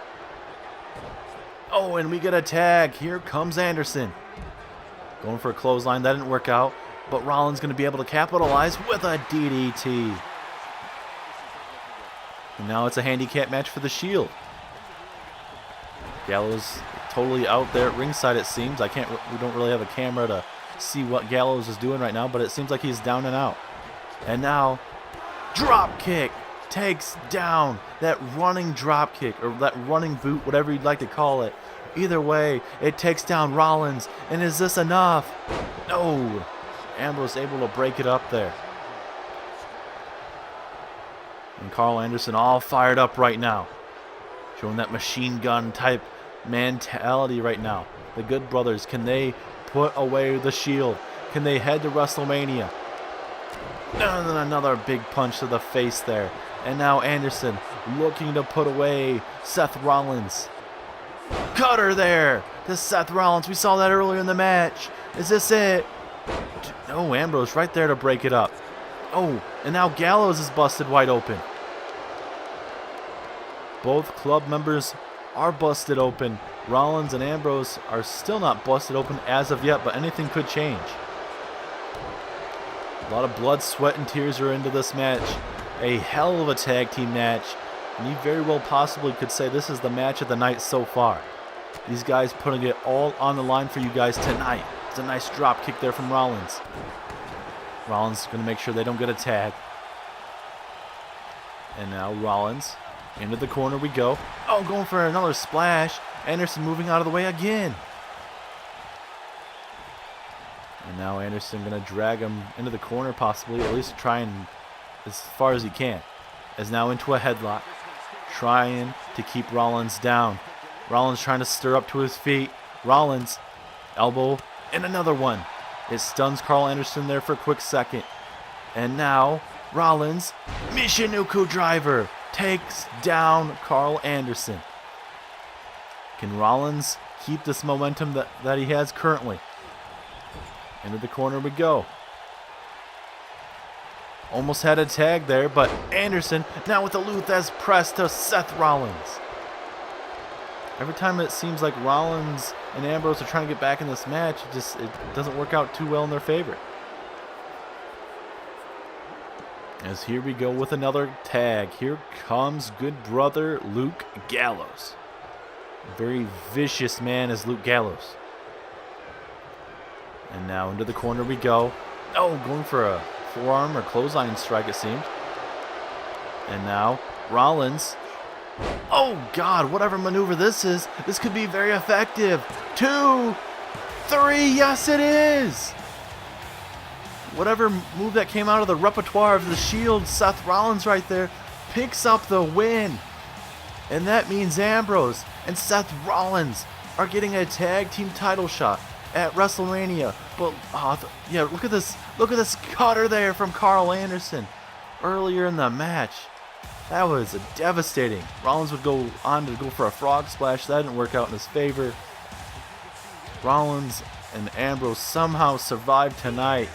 Oh, and we get a tag. Here comes Anderson. Going for a clothesline. That didn't work out. But Rollins going to be able to capitalize with a DDT. And now it's a handicap match for the Shield. Gallows totally out there at ringside, it seems. We don't really have a camera to see what Gallows is doing right now, but it seems like he's down and out. And now, drop kick takes down that running drop kick, or that running boot, whatever you'd like to call it. Either way, it takes down Rollins. And is this enough? No. Ambrose able to break it up there. And Carl Anderson all fired up right now. Showing that machine gun type mentality right now. The Good Brothers, can they put away the Shield? Can they head to WrestleMania? And then another big punch to the face there. And now Anderson looking to put away Seth Rollins. Cutter there to Seth Rollins. We saw that earlier in the match. Is this it? No, Ambrose right there to break it up. Oh, and now Gallows is busted wide open. Both club members are busted open. Rollins and Ambrose are still not busted open as of yet, but anything could change. A lot of blood, sweat, and tears are into this match. A hell of a tag team match. And you very well possibly could say this is the match of the night so far. These guys putting it all on the line for you guys tonight. It's a nice drop kick there from Rollins. Rollins going to make sure they don't get a tag. And now Rollins. Into the corner we go. Oh, going for another splash. Anderson moving out of the way again. And now Anderson going to drag him into the corner possibly. At least try and as far as he can. As now into a headlock. Trying to keep Rollins down. Rollins trying to stir up to his feet. Rollins. Elbow. And another one. It stuns Carl Anderson there for a quick second. And now Rollins. Michinoku driver. Takes down Carl Anderson. Can Rollins keep this momentum that he has currently? Into the corner we go. Almost had a tag there, but Anderson now with the Luthez press to Seth Rollins. Every time it seems like Rollins and Ambrose are trying to get back in this match, it doesn't work out too well in their favor. As here we go with another tag. Here comes good brother Luke Gallows. A very vicious man is Luke Gallows. And now into the corner we go. Oh, going for a forearm or clothesline strike it seemed. And now Rollins. Oh God, whatever maneuver this is, this could be very effective. 2, 3, yes it is! Whatever move that came out of the repertoire of the Shield, Seth Rollins right there picks up the win. And that means Ambrose and Seth Rollins are getting a tag team title shot at WrestleMania. But yeah, look at this cutter there from Carl Anderson earlier in the match. That was devastating. Rollins would go on to go for a frog splash. That didn't work out in his favor. Rollins and Ambrose somehow survived tonight.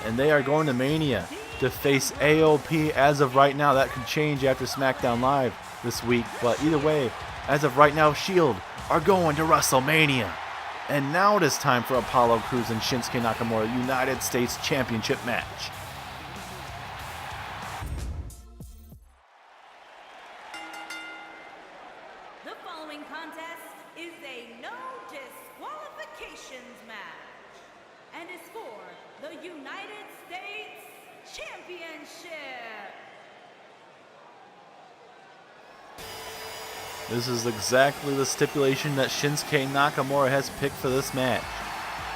And they are going to Mania. to face AOP as of right now. That could change after SmackDown Live this week, but either way, as of right now, Shield are going to WrestleMania. And now it is time for Apollo Crews and Shinsuke Nakamura United States Championship match. The following contest is a no disqualifications match and is for the United States Championship. This is exactly the stipulation that Shinsuke Nakamura has picked for this match.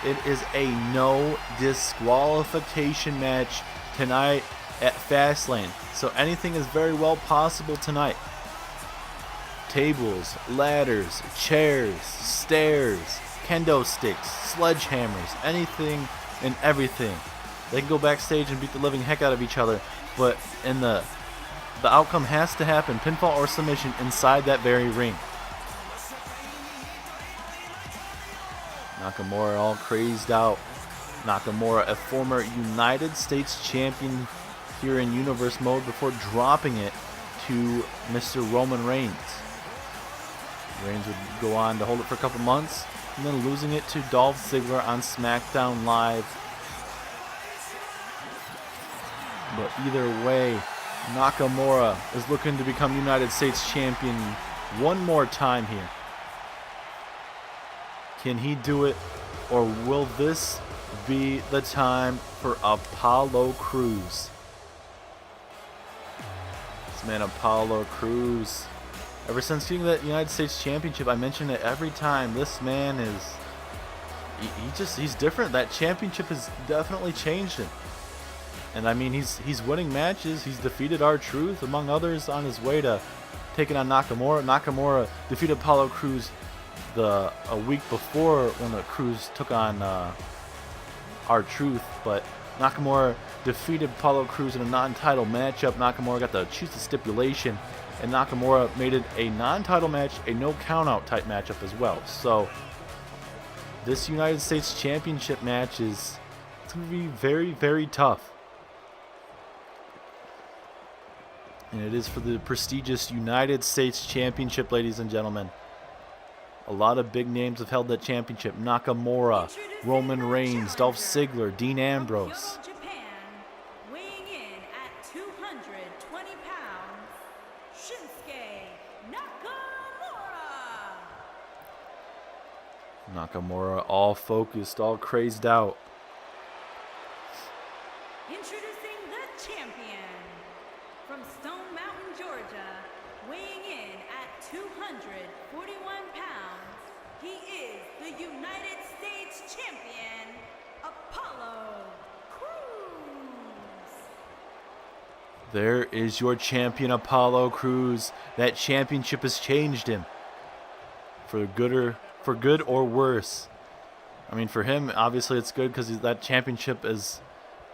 It is a no disqualification match tonight at Fastlane, so anything is very well possible tonight. Tables, ladders, chairs, stairs, kendo sticks, sledgehammers, anything and everything. They can go backstage and beat the living heck out of each other, but in the outcome has to happen, pinfall or submission, inside that very ring. Nakamura all crazed out. Nakamura, a former United States champion here in Universe mode before dropping it to Mr. Roman Reigns. Reigns would go on to hold it for a couple months and then losing it to Dolph Ziggler on SmackDown Live. But either way, Nakamura is looking to become United States champion one more time here. Can he do it, or will this be the time for Apollo Crews? This man Apollo Crews, ever since getting that United States championship, I mention it every time, this man is, he's different. That championship has definitely changed him. And I mean, he's winning matches. He's defeated R-Truth, among others, on his way to taking on Nakamura. Nakamura defeated Apollo Crews a week before when the Crews took on R-Truth, but Nakamura defeated Apollo Crews in a non-title matchup. Nakamura got to choose the stipulation, and Nakamura made it a non-title match, a no count-out type matchup as well. So this United States Championship match it's going to be very, very tough. And it is for the prestigious United States Championship, ladies and gentlemen. A lot of big names have held that championship. Nakamura, Roman Reigns, Dolph Ziggler, Dean Ambrose. Japan, weighing in at 220 pounds, Shinsuke Nakamura. Nakamura all focused, all crazed out. Introducing the champion from Stone Mountain, Georgia, weighing in at 241 pounds, he is the United States champion, Apollo Crews. There is your champion, Apollo Crews. That championship has changed him for good or worse. I mean, for him, obviously it's good because that championship is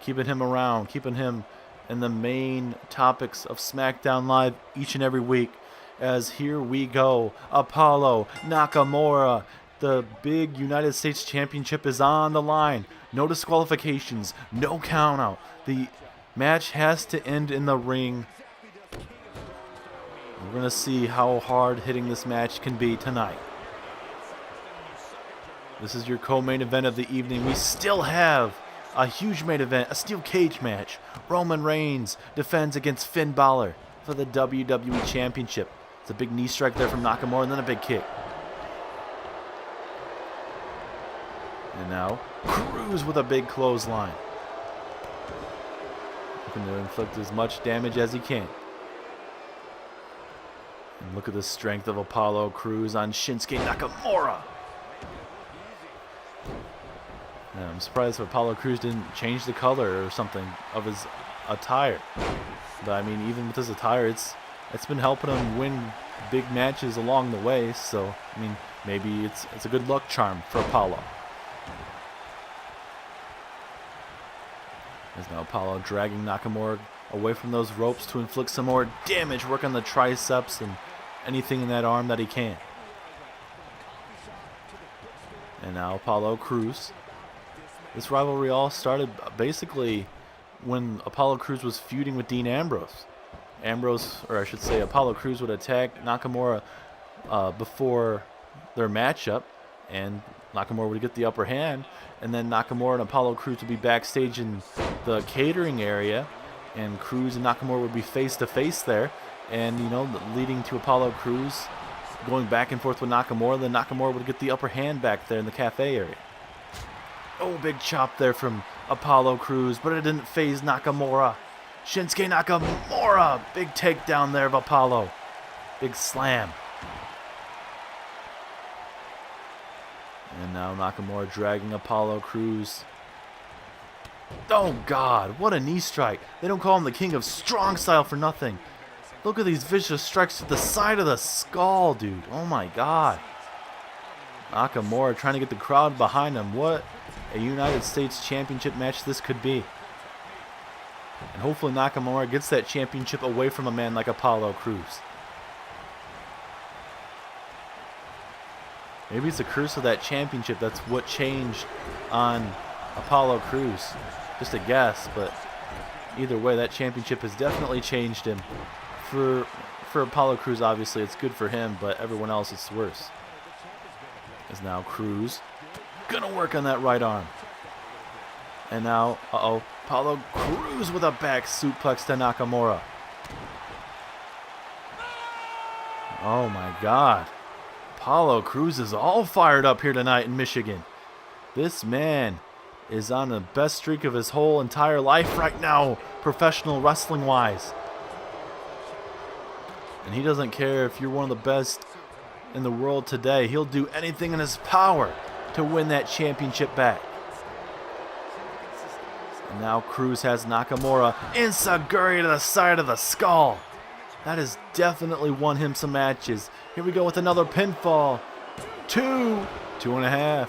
keeping him around, keeping him in the main topics of SmackDown Live each and every week. As here we go, Apollo Nakamura, the big United States Championship is on the line. No disqualifications, no count out. The match has to end in the ring. We're going to see how hard hitting this match can be tonight. This is your co-main event of the evening. We still have a huge main event, a steel cage match. Roman Reigns defends against Finn Balor for the WWE Championship. It's a big knee strike there from Nakamura and then a big kick. And now, Crews with a big clothesline. Looking to inflict as much damage as he can. And look at the strength of Apollo Crews on Shinsuke Nakamura. Yeah, I'm surprised if Apollo Crews didn't change the color or something of his attire. But I mean, even with his attire, it's been helping him win big matches along the way. So I mean, maybe it's a good luck charm for Apollo. There's now Apollo dragging Nakamura away from those ropes to inflict some more damage, work on the triceps and anything in that arm that he can. And now Apollo Crews. This rivalry all started basically when Apollo Crews was feuding with Dean Ambrose. Apollo Crews would attack Nakamura before their matchup, and Nakamura would get the upper hand, and then Nakamura and Apollo Crews would be backstage in the catering area, and Crews and Nakamura would be face to face there, and leading to Apollo Crews going back and forth with Nakamura. Then Nakamura would get the upper hand back there in the cafe area. Oh, big chop there from Apollo Crews, but it didn't faze Nakamura. Shinsuke Nakamura, big takedown there of Apollo. Big slam. And now Nakamura dragging Apollo Crews. Oh, God, what a knee strike. They don't call him the king of strong style for nothing. Look at these vicious strikes to the side of the skull, dude. Oh, my God. Nakamura trying to get the crowd behind him. What a United States Championship match this could be. And hopefully Nakamura gets that championship away from a man like Apollo Crews. Maybe it's the curse of that championship. That's what changed on Apollo Crews. Just a guess, but either way, that championship has definitely changed him. For Apollo Crews, obviously, it's good for him, but everyone else, it's worse. As now Crews gonna work on that right arm. And now, Apollo Crews with a back suplex to Nakamura. Oh my God. Apollo Crews is all fired up here tonight in Michigan. This man is on the best streak of his whole entire life right now, professional wrestling wise. And he doesn't care if you're one of the best in the world today. He'll do anything in his power to win that championship back. And now Crews has Nakamura enziguri to the side of the skull. That has definitely won him some matches. Here we go with another pinfall. 2.5.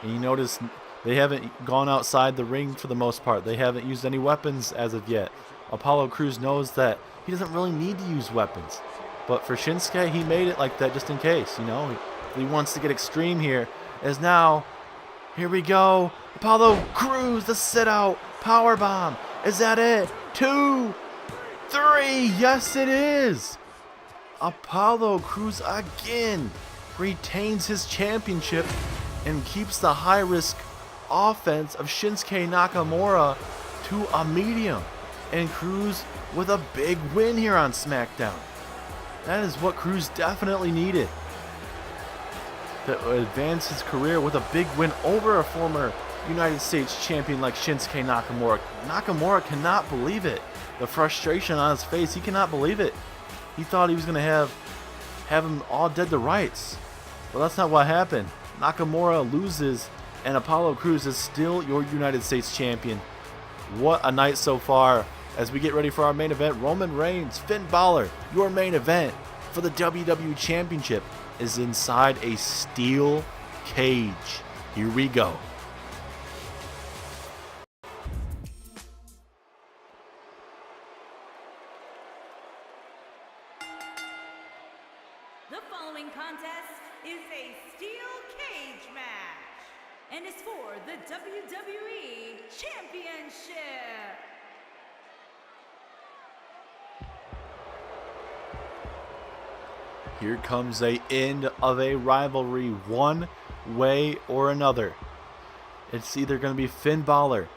And you notice they haven't gone outside the ring for the most part. They haven't used any weapons as of yet. Apollo Crews knows that he doesn't really need to use weapons. But for Shinsuke, he made it like that just in case. He wants to get extreme here. As now, here we go. Apollo Crews, the sit-out powerbomb. Is that it? 2, 3. Yes, it is. Apollo Crews again retains his championship and keeps the high-risk offense of Shinsuke Nakamura to a medium. And Crews with a big win here on SmackDown. That is what Crews definitely needed to advance his career, with a big win over a former United States champion like Shinsuke Nakamura. Nakamura cannot believe it. The frustration on his face, he cannot believe it. He thought he was going to have him all dead to rights. But that's not what happened. Nakamura loses, and Apollo Crews is still your United States champion. What a night so far. As we get ready for our main event, Roman Reigns, Finn Balor, your main event for the WWE Championship is inside a steel cage. Here we go. The following contest is a steel cage match and is for the WWE Championship. Here comes a end of a rivalry, one way or another. It's either going to be Finn Balor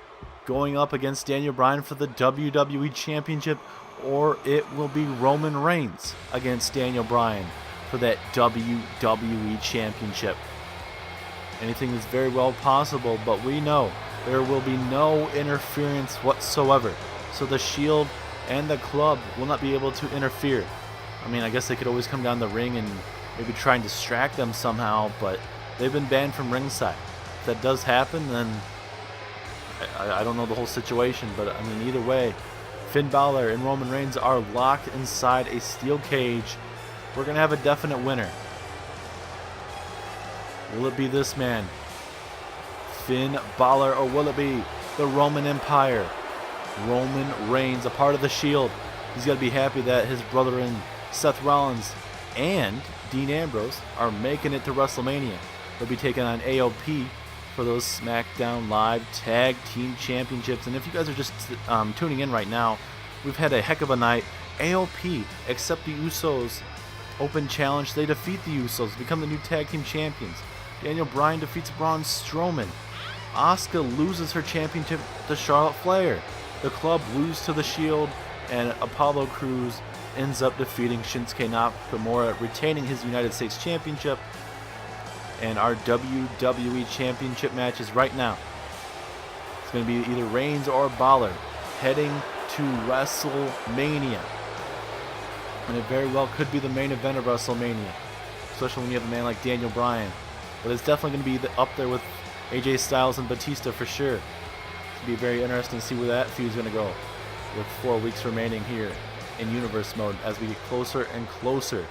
going up against Daniel Bryan for the WWE Championship, or it will be Roman Reigns against Daniel Bryan for that WWE Championship. Anything is very well possible, but we know there will be no interference whatsoever. So the Shield and the club will not be able to interfere. I mean, I guess they could always come down the ring and maybe try and distract them somehow, but they've been banned from ringside. If that does happen, then I don't know the whole situation, but I mean, either way, Finn Balor and Roman Reigns are locked inside a steel cage. We're going to have a definite winner. Will it be this man, Finn Balor, or will it be the Roman Empire? Roman Reigns, a part of the Shield. He's got to be happy that his brother in Seth Rollins and Dean Ambrose are making it to WrestleMania. They'll be taking on AOP for those SmackDown Live Tag Team Championships. And if you guys are just tuning in right now, we've had a heck of a night. AOP accept the Usos Open Challenge. They defeat the Usos, become the new Tag Team Champions. Daniel Bryan defeats Braun Strowman. Asuka loses her championship to Charlotte Flair. The Club lose to the Shield, and Apollo Crews ends up defeating Shinsuke Nakamura, retaining his United States Championship. And our WWE Championship matches right now, it's going to be either Reigns or Balor heading to WrestleMania. And it very well could be the main event of WrestleMania, especially when you have a man like Daniel Bryan. But it's definitely going to be up there with AJ Styles and Batista for sure. It's going to be very interesting to see where that feud's going to go with 4 weeks remaining here in Universe mode as we get closer and closer.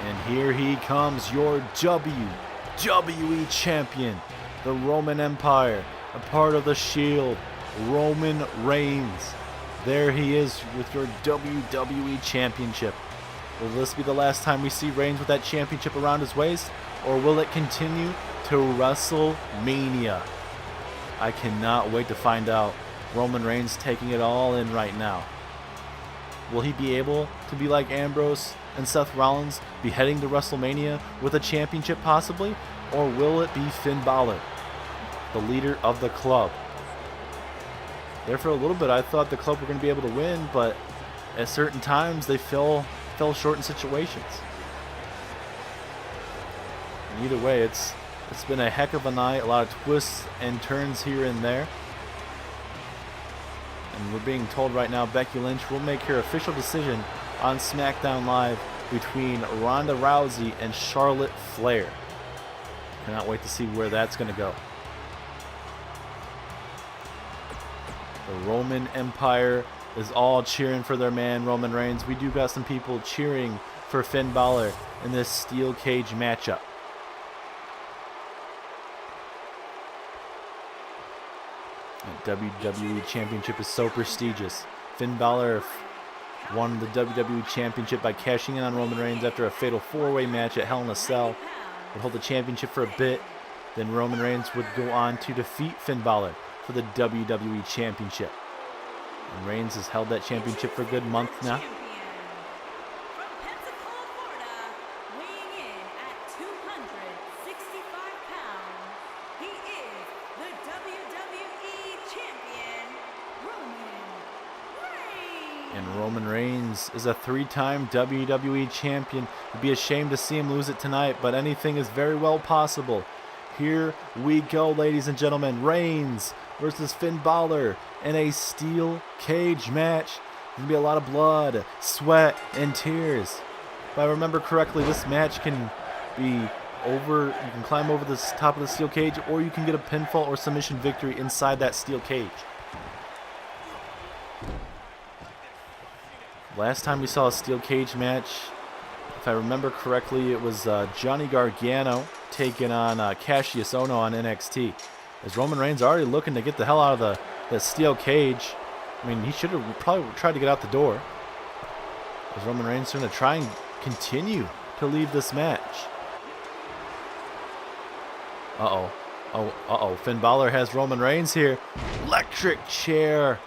And here he comes, your WWE Champion, the Roman Empire, a part of the Shield, Roman Reigns. There he is with your WWE Championship. Will this be the last time we see Reigns with that championship around his waist, or will it continue to WrestleMania? I cannot wait to find out. Roman Reigns taking it all in right now. Will he be able to be like Ambrose and Seth Rollins, be heading to WrestleMania with a championship possibly? Or will it be Finn Balor, the leader of the Club? There for a little bit I thought the Club were going to be able to win, but at certain times they fell short in situations. And either way, it's been a heck of a night, a lot of twists and turns here and there. And we're being told right now Becky Lynch will make her official decision on SmackDown Live between Ronda Rousey and Charlotte Flair. Cannot wait to see where that's going to go. The Roman Empire is all cheering for their man Roman Reigns. We do got some people cheering for Finn Balor in this steel cage matchup. The WWE Championship is so prestigious. Finn Balor won the WWE Championship by cashing in on Roman Reigns after a fatal 4-way match at Hell in a Cell. Would hold the championship for a bit, then Roman Reigns would go on to defeat Finn Balor for the WWE Championship. And Reigns has held that championship for a good month now. And Roman Reigns is a 3-time WWE champion. It'd be a shame to see him lose it tonight, but anything is very well possible. Here we go, ladies and gentlemen. Reigns versus Finn Balor in a steel cage match. There's going to be a lot of blood, sweat, and tears. If I remember correctly, this match can be over. You can climb over the top of the steel cage, or you can get a pinfall or submission victory inside that steel cage. Last time we saw a steel cage match, if I remember correctly, it was Johnny Gargano taking on Cassius Ohno on NXT. As Roman Reigns already looking to get the hell out of the steel cage. I mean, he should have probably tried to get out the door. As Roman Reigns going to try and continue to leave this match. Uh-oh. Finn Balor has Roman Reigns here. Electric chair.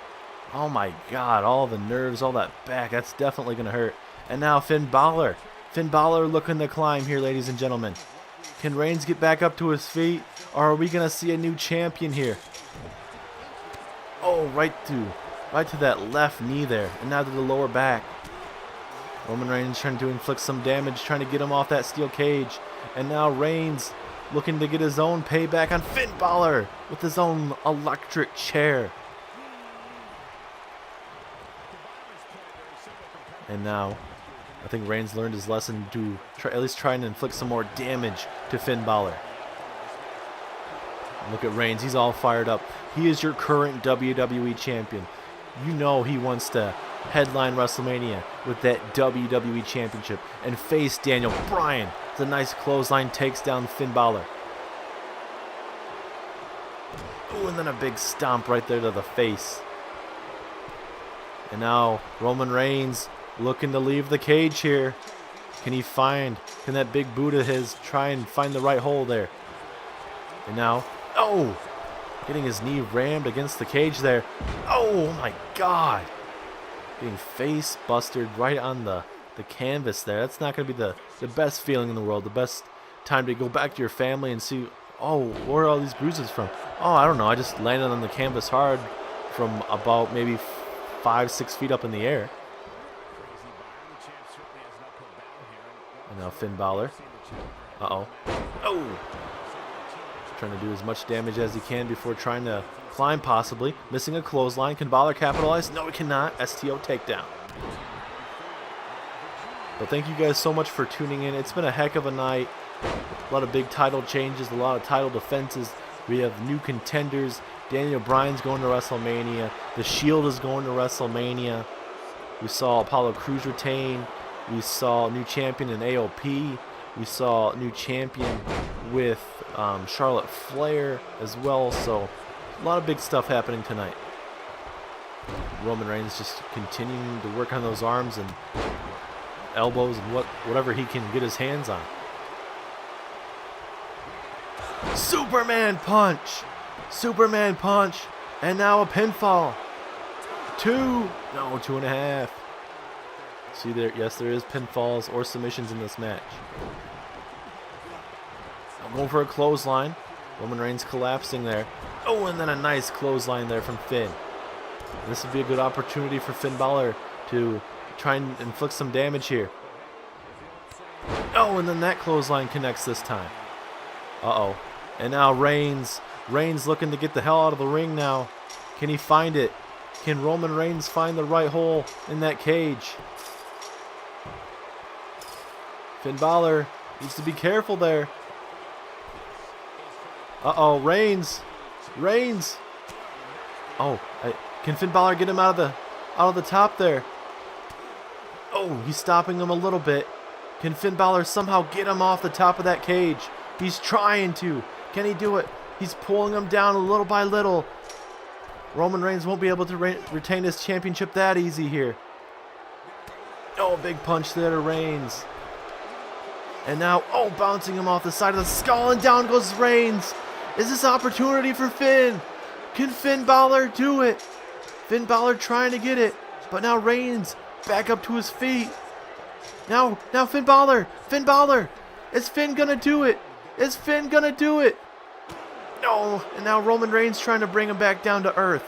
Oh my God, all the nerves, all that back, that's definitely going to hurt. And now Finn Balor. Finn Balor looking to climb here, ladies and gentlemen. Can Reigns get back up to his feet, or are we going to see a new champion here? Oh, right to that left knee there, and now to the lower back. Roman Reigns trying to inflict some damage, trying to get him off that steel cage. And now Reigns looking to get his own payback on Finn Balor with his own electric chair. And now, I think Reigns learned his lesson to at least try and inflict some more damage to Finn Balor. Look at Reigns, he's all fired up. He is your current WWE champion. You know he wants to headline WrestleMania with that WWE championship and face Daniel Bryan. It's a nice clothesline, takes down Finn Balor. Ooh, and then a big stomp right there to the face. And now Roman Reigns looking to leave the cage here. Can that big boot of his try and find the right hole there? And now, getting his knee rammed against the cage there. Oh my God. Getting face busted right on the canvas there. That's not going to be the best feeling in the world. The best time to go back to your family and see, where are all these bruises from? I don't know. I just landed on the canvas hard from about maybe 5-6 feet up in the air. And now Finn Balor. Trying to do as much damage as he can before trying to climb, possibly. Missing a clothesline. Can Balor capitalize? No, he cannot. STO takedown. But thank you guys so much for tuning in. It's been a heck of a night. A lot of big title changes, a lot of title defenses. We have new contenders. Daniel Bryan's going to WrestleMania. The Shield is going to WrestleMania. We saw Apollo Crews retain. We saw a new champion in AOP. We saw a new champion with Charlotte Flair as well. So a lot of big stuff happening tonight. Roman Reigns just continuing to work on those arms and elbows and whatever he can get his hands on. Superman punch! Superman punch! And now a pinfall. 2.5. See there, yes, there is pinfalls or submissions in this match. I'm going for a clothesline. Roman Reigns collapsing there. And then a nice clothesline there from Finn. This would be a good opportunity for Finn Balor to try and inflict some damage here. And then that clothesline connects this time. And now Reigns looking to get the hell out of the ring now. Can he find it? Can Roman Reigns find the right hole in that cage? Finn Balor needs to be careful there. Reigns. Can Finn Balor get him out of the top there? He's stopping him a little bit. Can Finn Balor somehow get him off the top of that cage? He's trying to. Can he do it? He's pulling him down little by little. Roman Reigns won't be able to retain his championship that easy here. Big punch there to Reigns. And now, bouncing him off the side of the skull, and down goes Reigns. Is this opportunity for Finn? Can Finn Balor do it? Finn Balor trying to get it, but now Reigns back up to his feet. Now Finn Balor. Is Finn gonna do it? No, and now Roman Reigns trying to bring him back down to earth.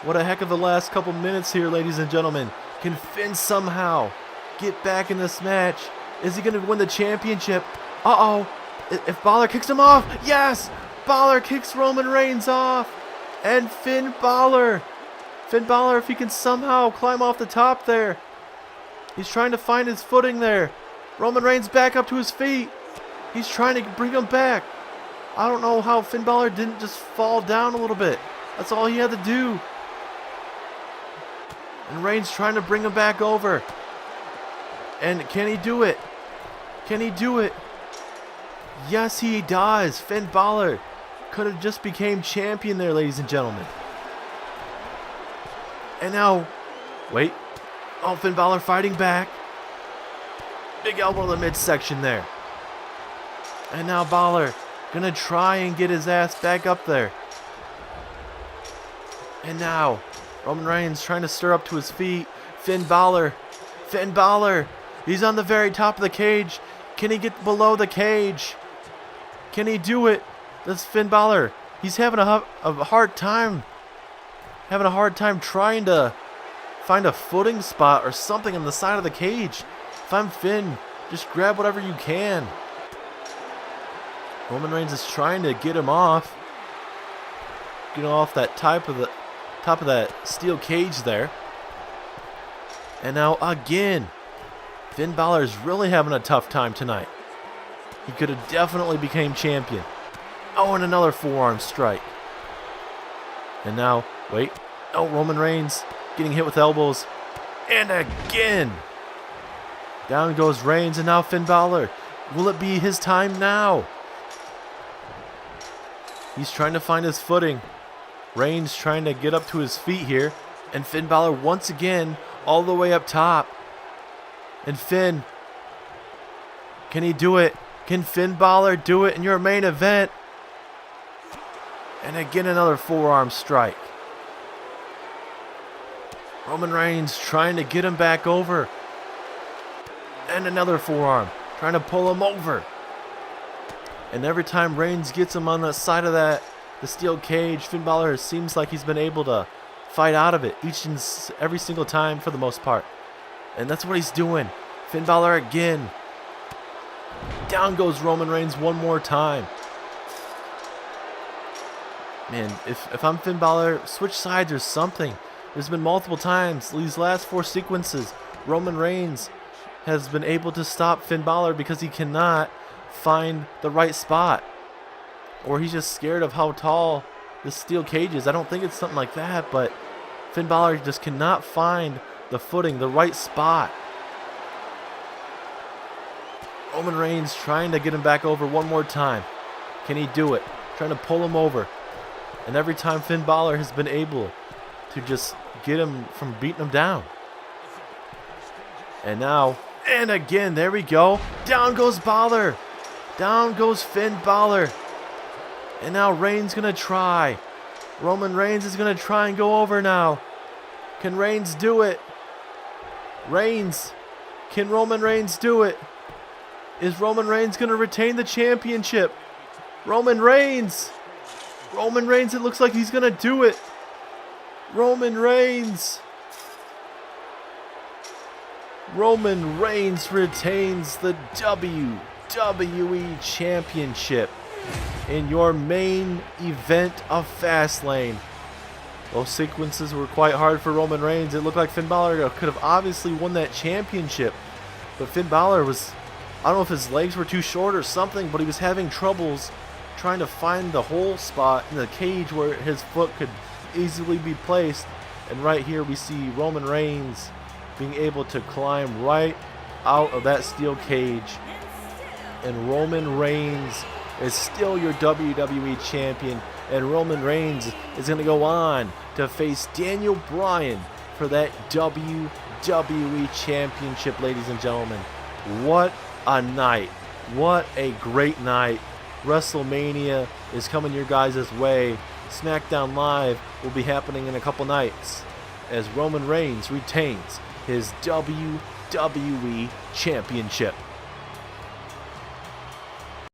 What a heck of a last couple minutes here, ladies and gentlemen. Can Finn somehow get back in this match? Is he going to win the championship? If Balor kicks him off, yes! Balor kicks Roman Reigns off. And Finn Balor, if he can somehow climb off the top there. He's trying to find his footing there. Roman Reigns back up to his feet. He's trying to bring him back. I don't know how Finn Balor didn't just fall down a little bit. That's all he had to do. And Reigns trying to bring him back over. And can he do it? Yes, he does. Finn Balor could have just became champion there, ladies and gentlemen. And now, wait. Finn Balor fighting back. Big elbow in the midsection there. And now Balor gonna try and get his ass back up there. And now Roman Reigns trying to stir up to his feet. Finn Balor. He's on the very top of the cage. Can he get below the cage? Can he do it? That's Finn Balor. He's having a hard time. Trying to find a footing spot or something on the side of the cage. If I'm Finn, just grab whatever you can. Roman Reigns is trying to get him off. Get off that top of that steel cage there. And now again, Finn Balor is really having a tough time tonight. He could have definitely became champion. And another forearm strike. And now, wait. Roman Reigns getting hit with elbows. And again. Down goes Reigns, and now Finn Balor. Will it be his time now? He's trying to find his footing. Reigns trying to get up to his feet here. And Finn Balor once again all the way up top. And Finn, can he do it? Can Finn Balor do it in your main event? And again, another forearm strike. Roman Reigns trying to get him back over. And another forearm, trying to pull him over. And every time Reigns gets him on the side of the steel cage, Finn Balor seems like he's been able to fight out of it each and every single time for the most part. And that's what he's doing. Finn Balor again. Down goes Roman Reigns one more time. Man, if I'm Finn Balor, switch sides or something. There's been multiple times, these last 4 sequences, Roman Reigns has been able to stop Finn Balor because he cannot find the right spot. Or he's just scared of how tall the steel cage is. I don't think it's something like that, but Finn Balor just cannot find the footing, the right spot. Roman Reigns trying to get him back over one more time. Can he do it? Trying to pull him over. And every time Finn Balor has been able to just get him from beating him down. And now, and again, there we go. Down goes Balor. Down goes Finn Balor. And now Reigns going to try. Roman Reigns is going to try and go over now. Can Reigns do it? Reigns. Can Roman Reigns do it? Is Roman Reigns going to retain the championship? Roman Reigns. Roman Reigns, it looks like he's going to do it. Roman Reigns. Roman Reigns retains the WWE Championship in your main event of Fastlane. Those sequences were quite hard for Roman Reigns. It looked like Finn Balor could have obviously won that championship. But Finn Balor was, I don't know if his legs were too short or something, but he was having troubles trying to find the hole spot in the cage where his foot could easily be placed. And right here we see Roman Reigns being able to climb right out of that steel cage. And Roman Reigns is still your WWE Champion. And Roman Reigns is going to go on to face Daniel Bryan for that WWE Championship, ladies and gentlemen. What a night. What a great night. WrestleMania is coming your guys' way. SmackDown Live will be happening in a couple nights as Roman Reigns retains his WWE Championship.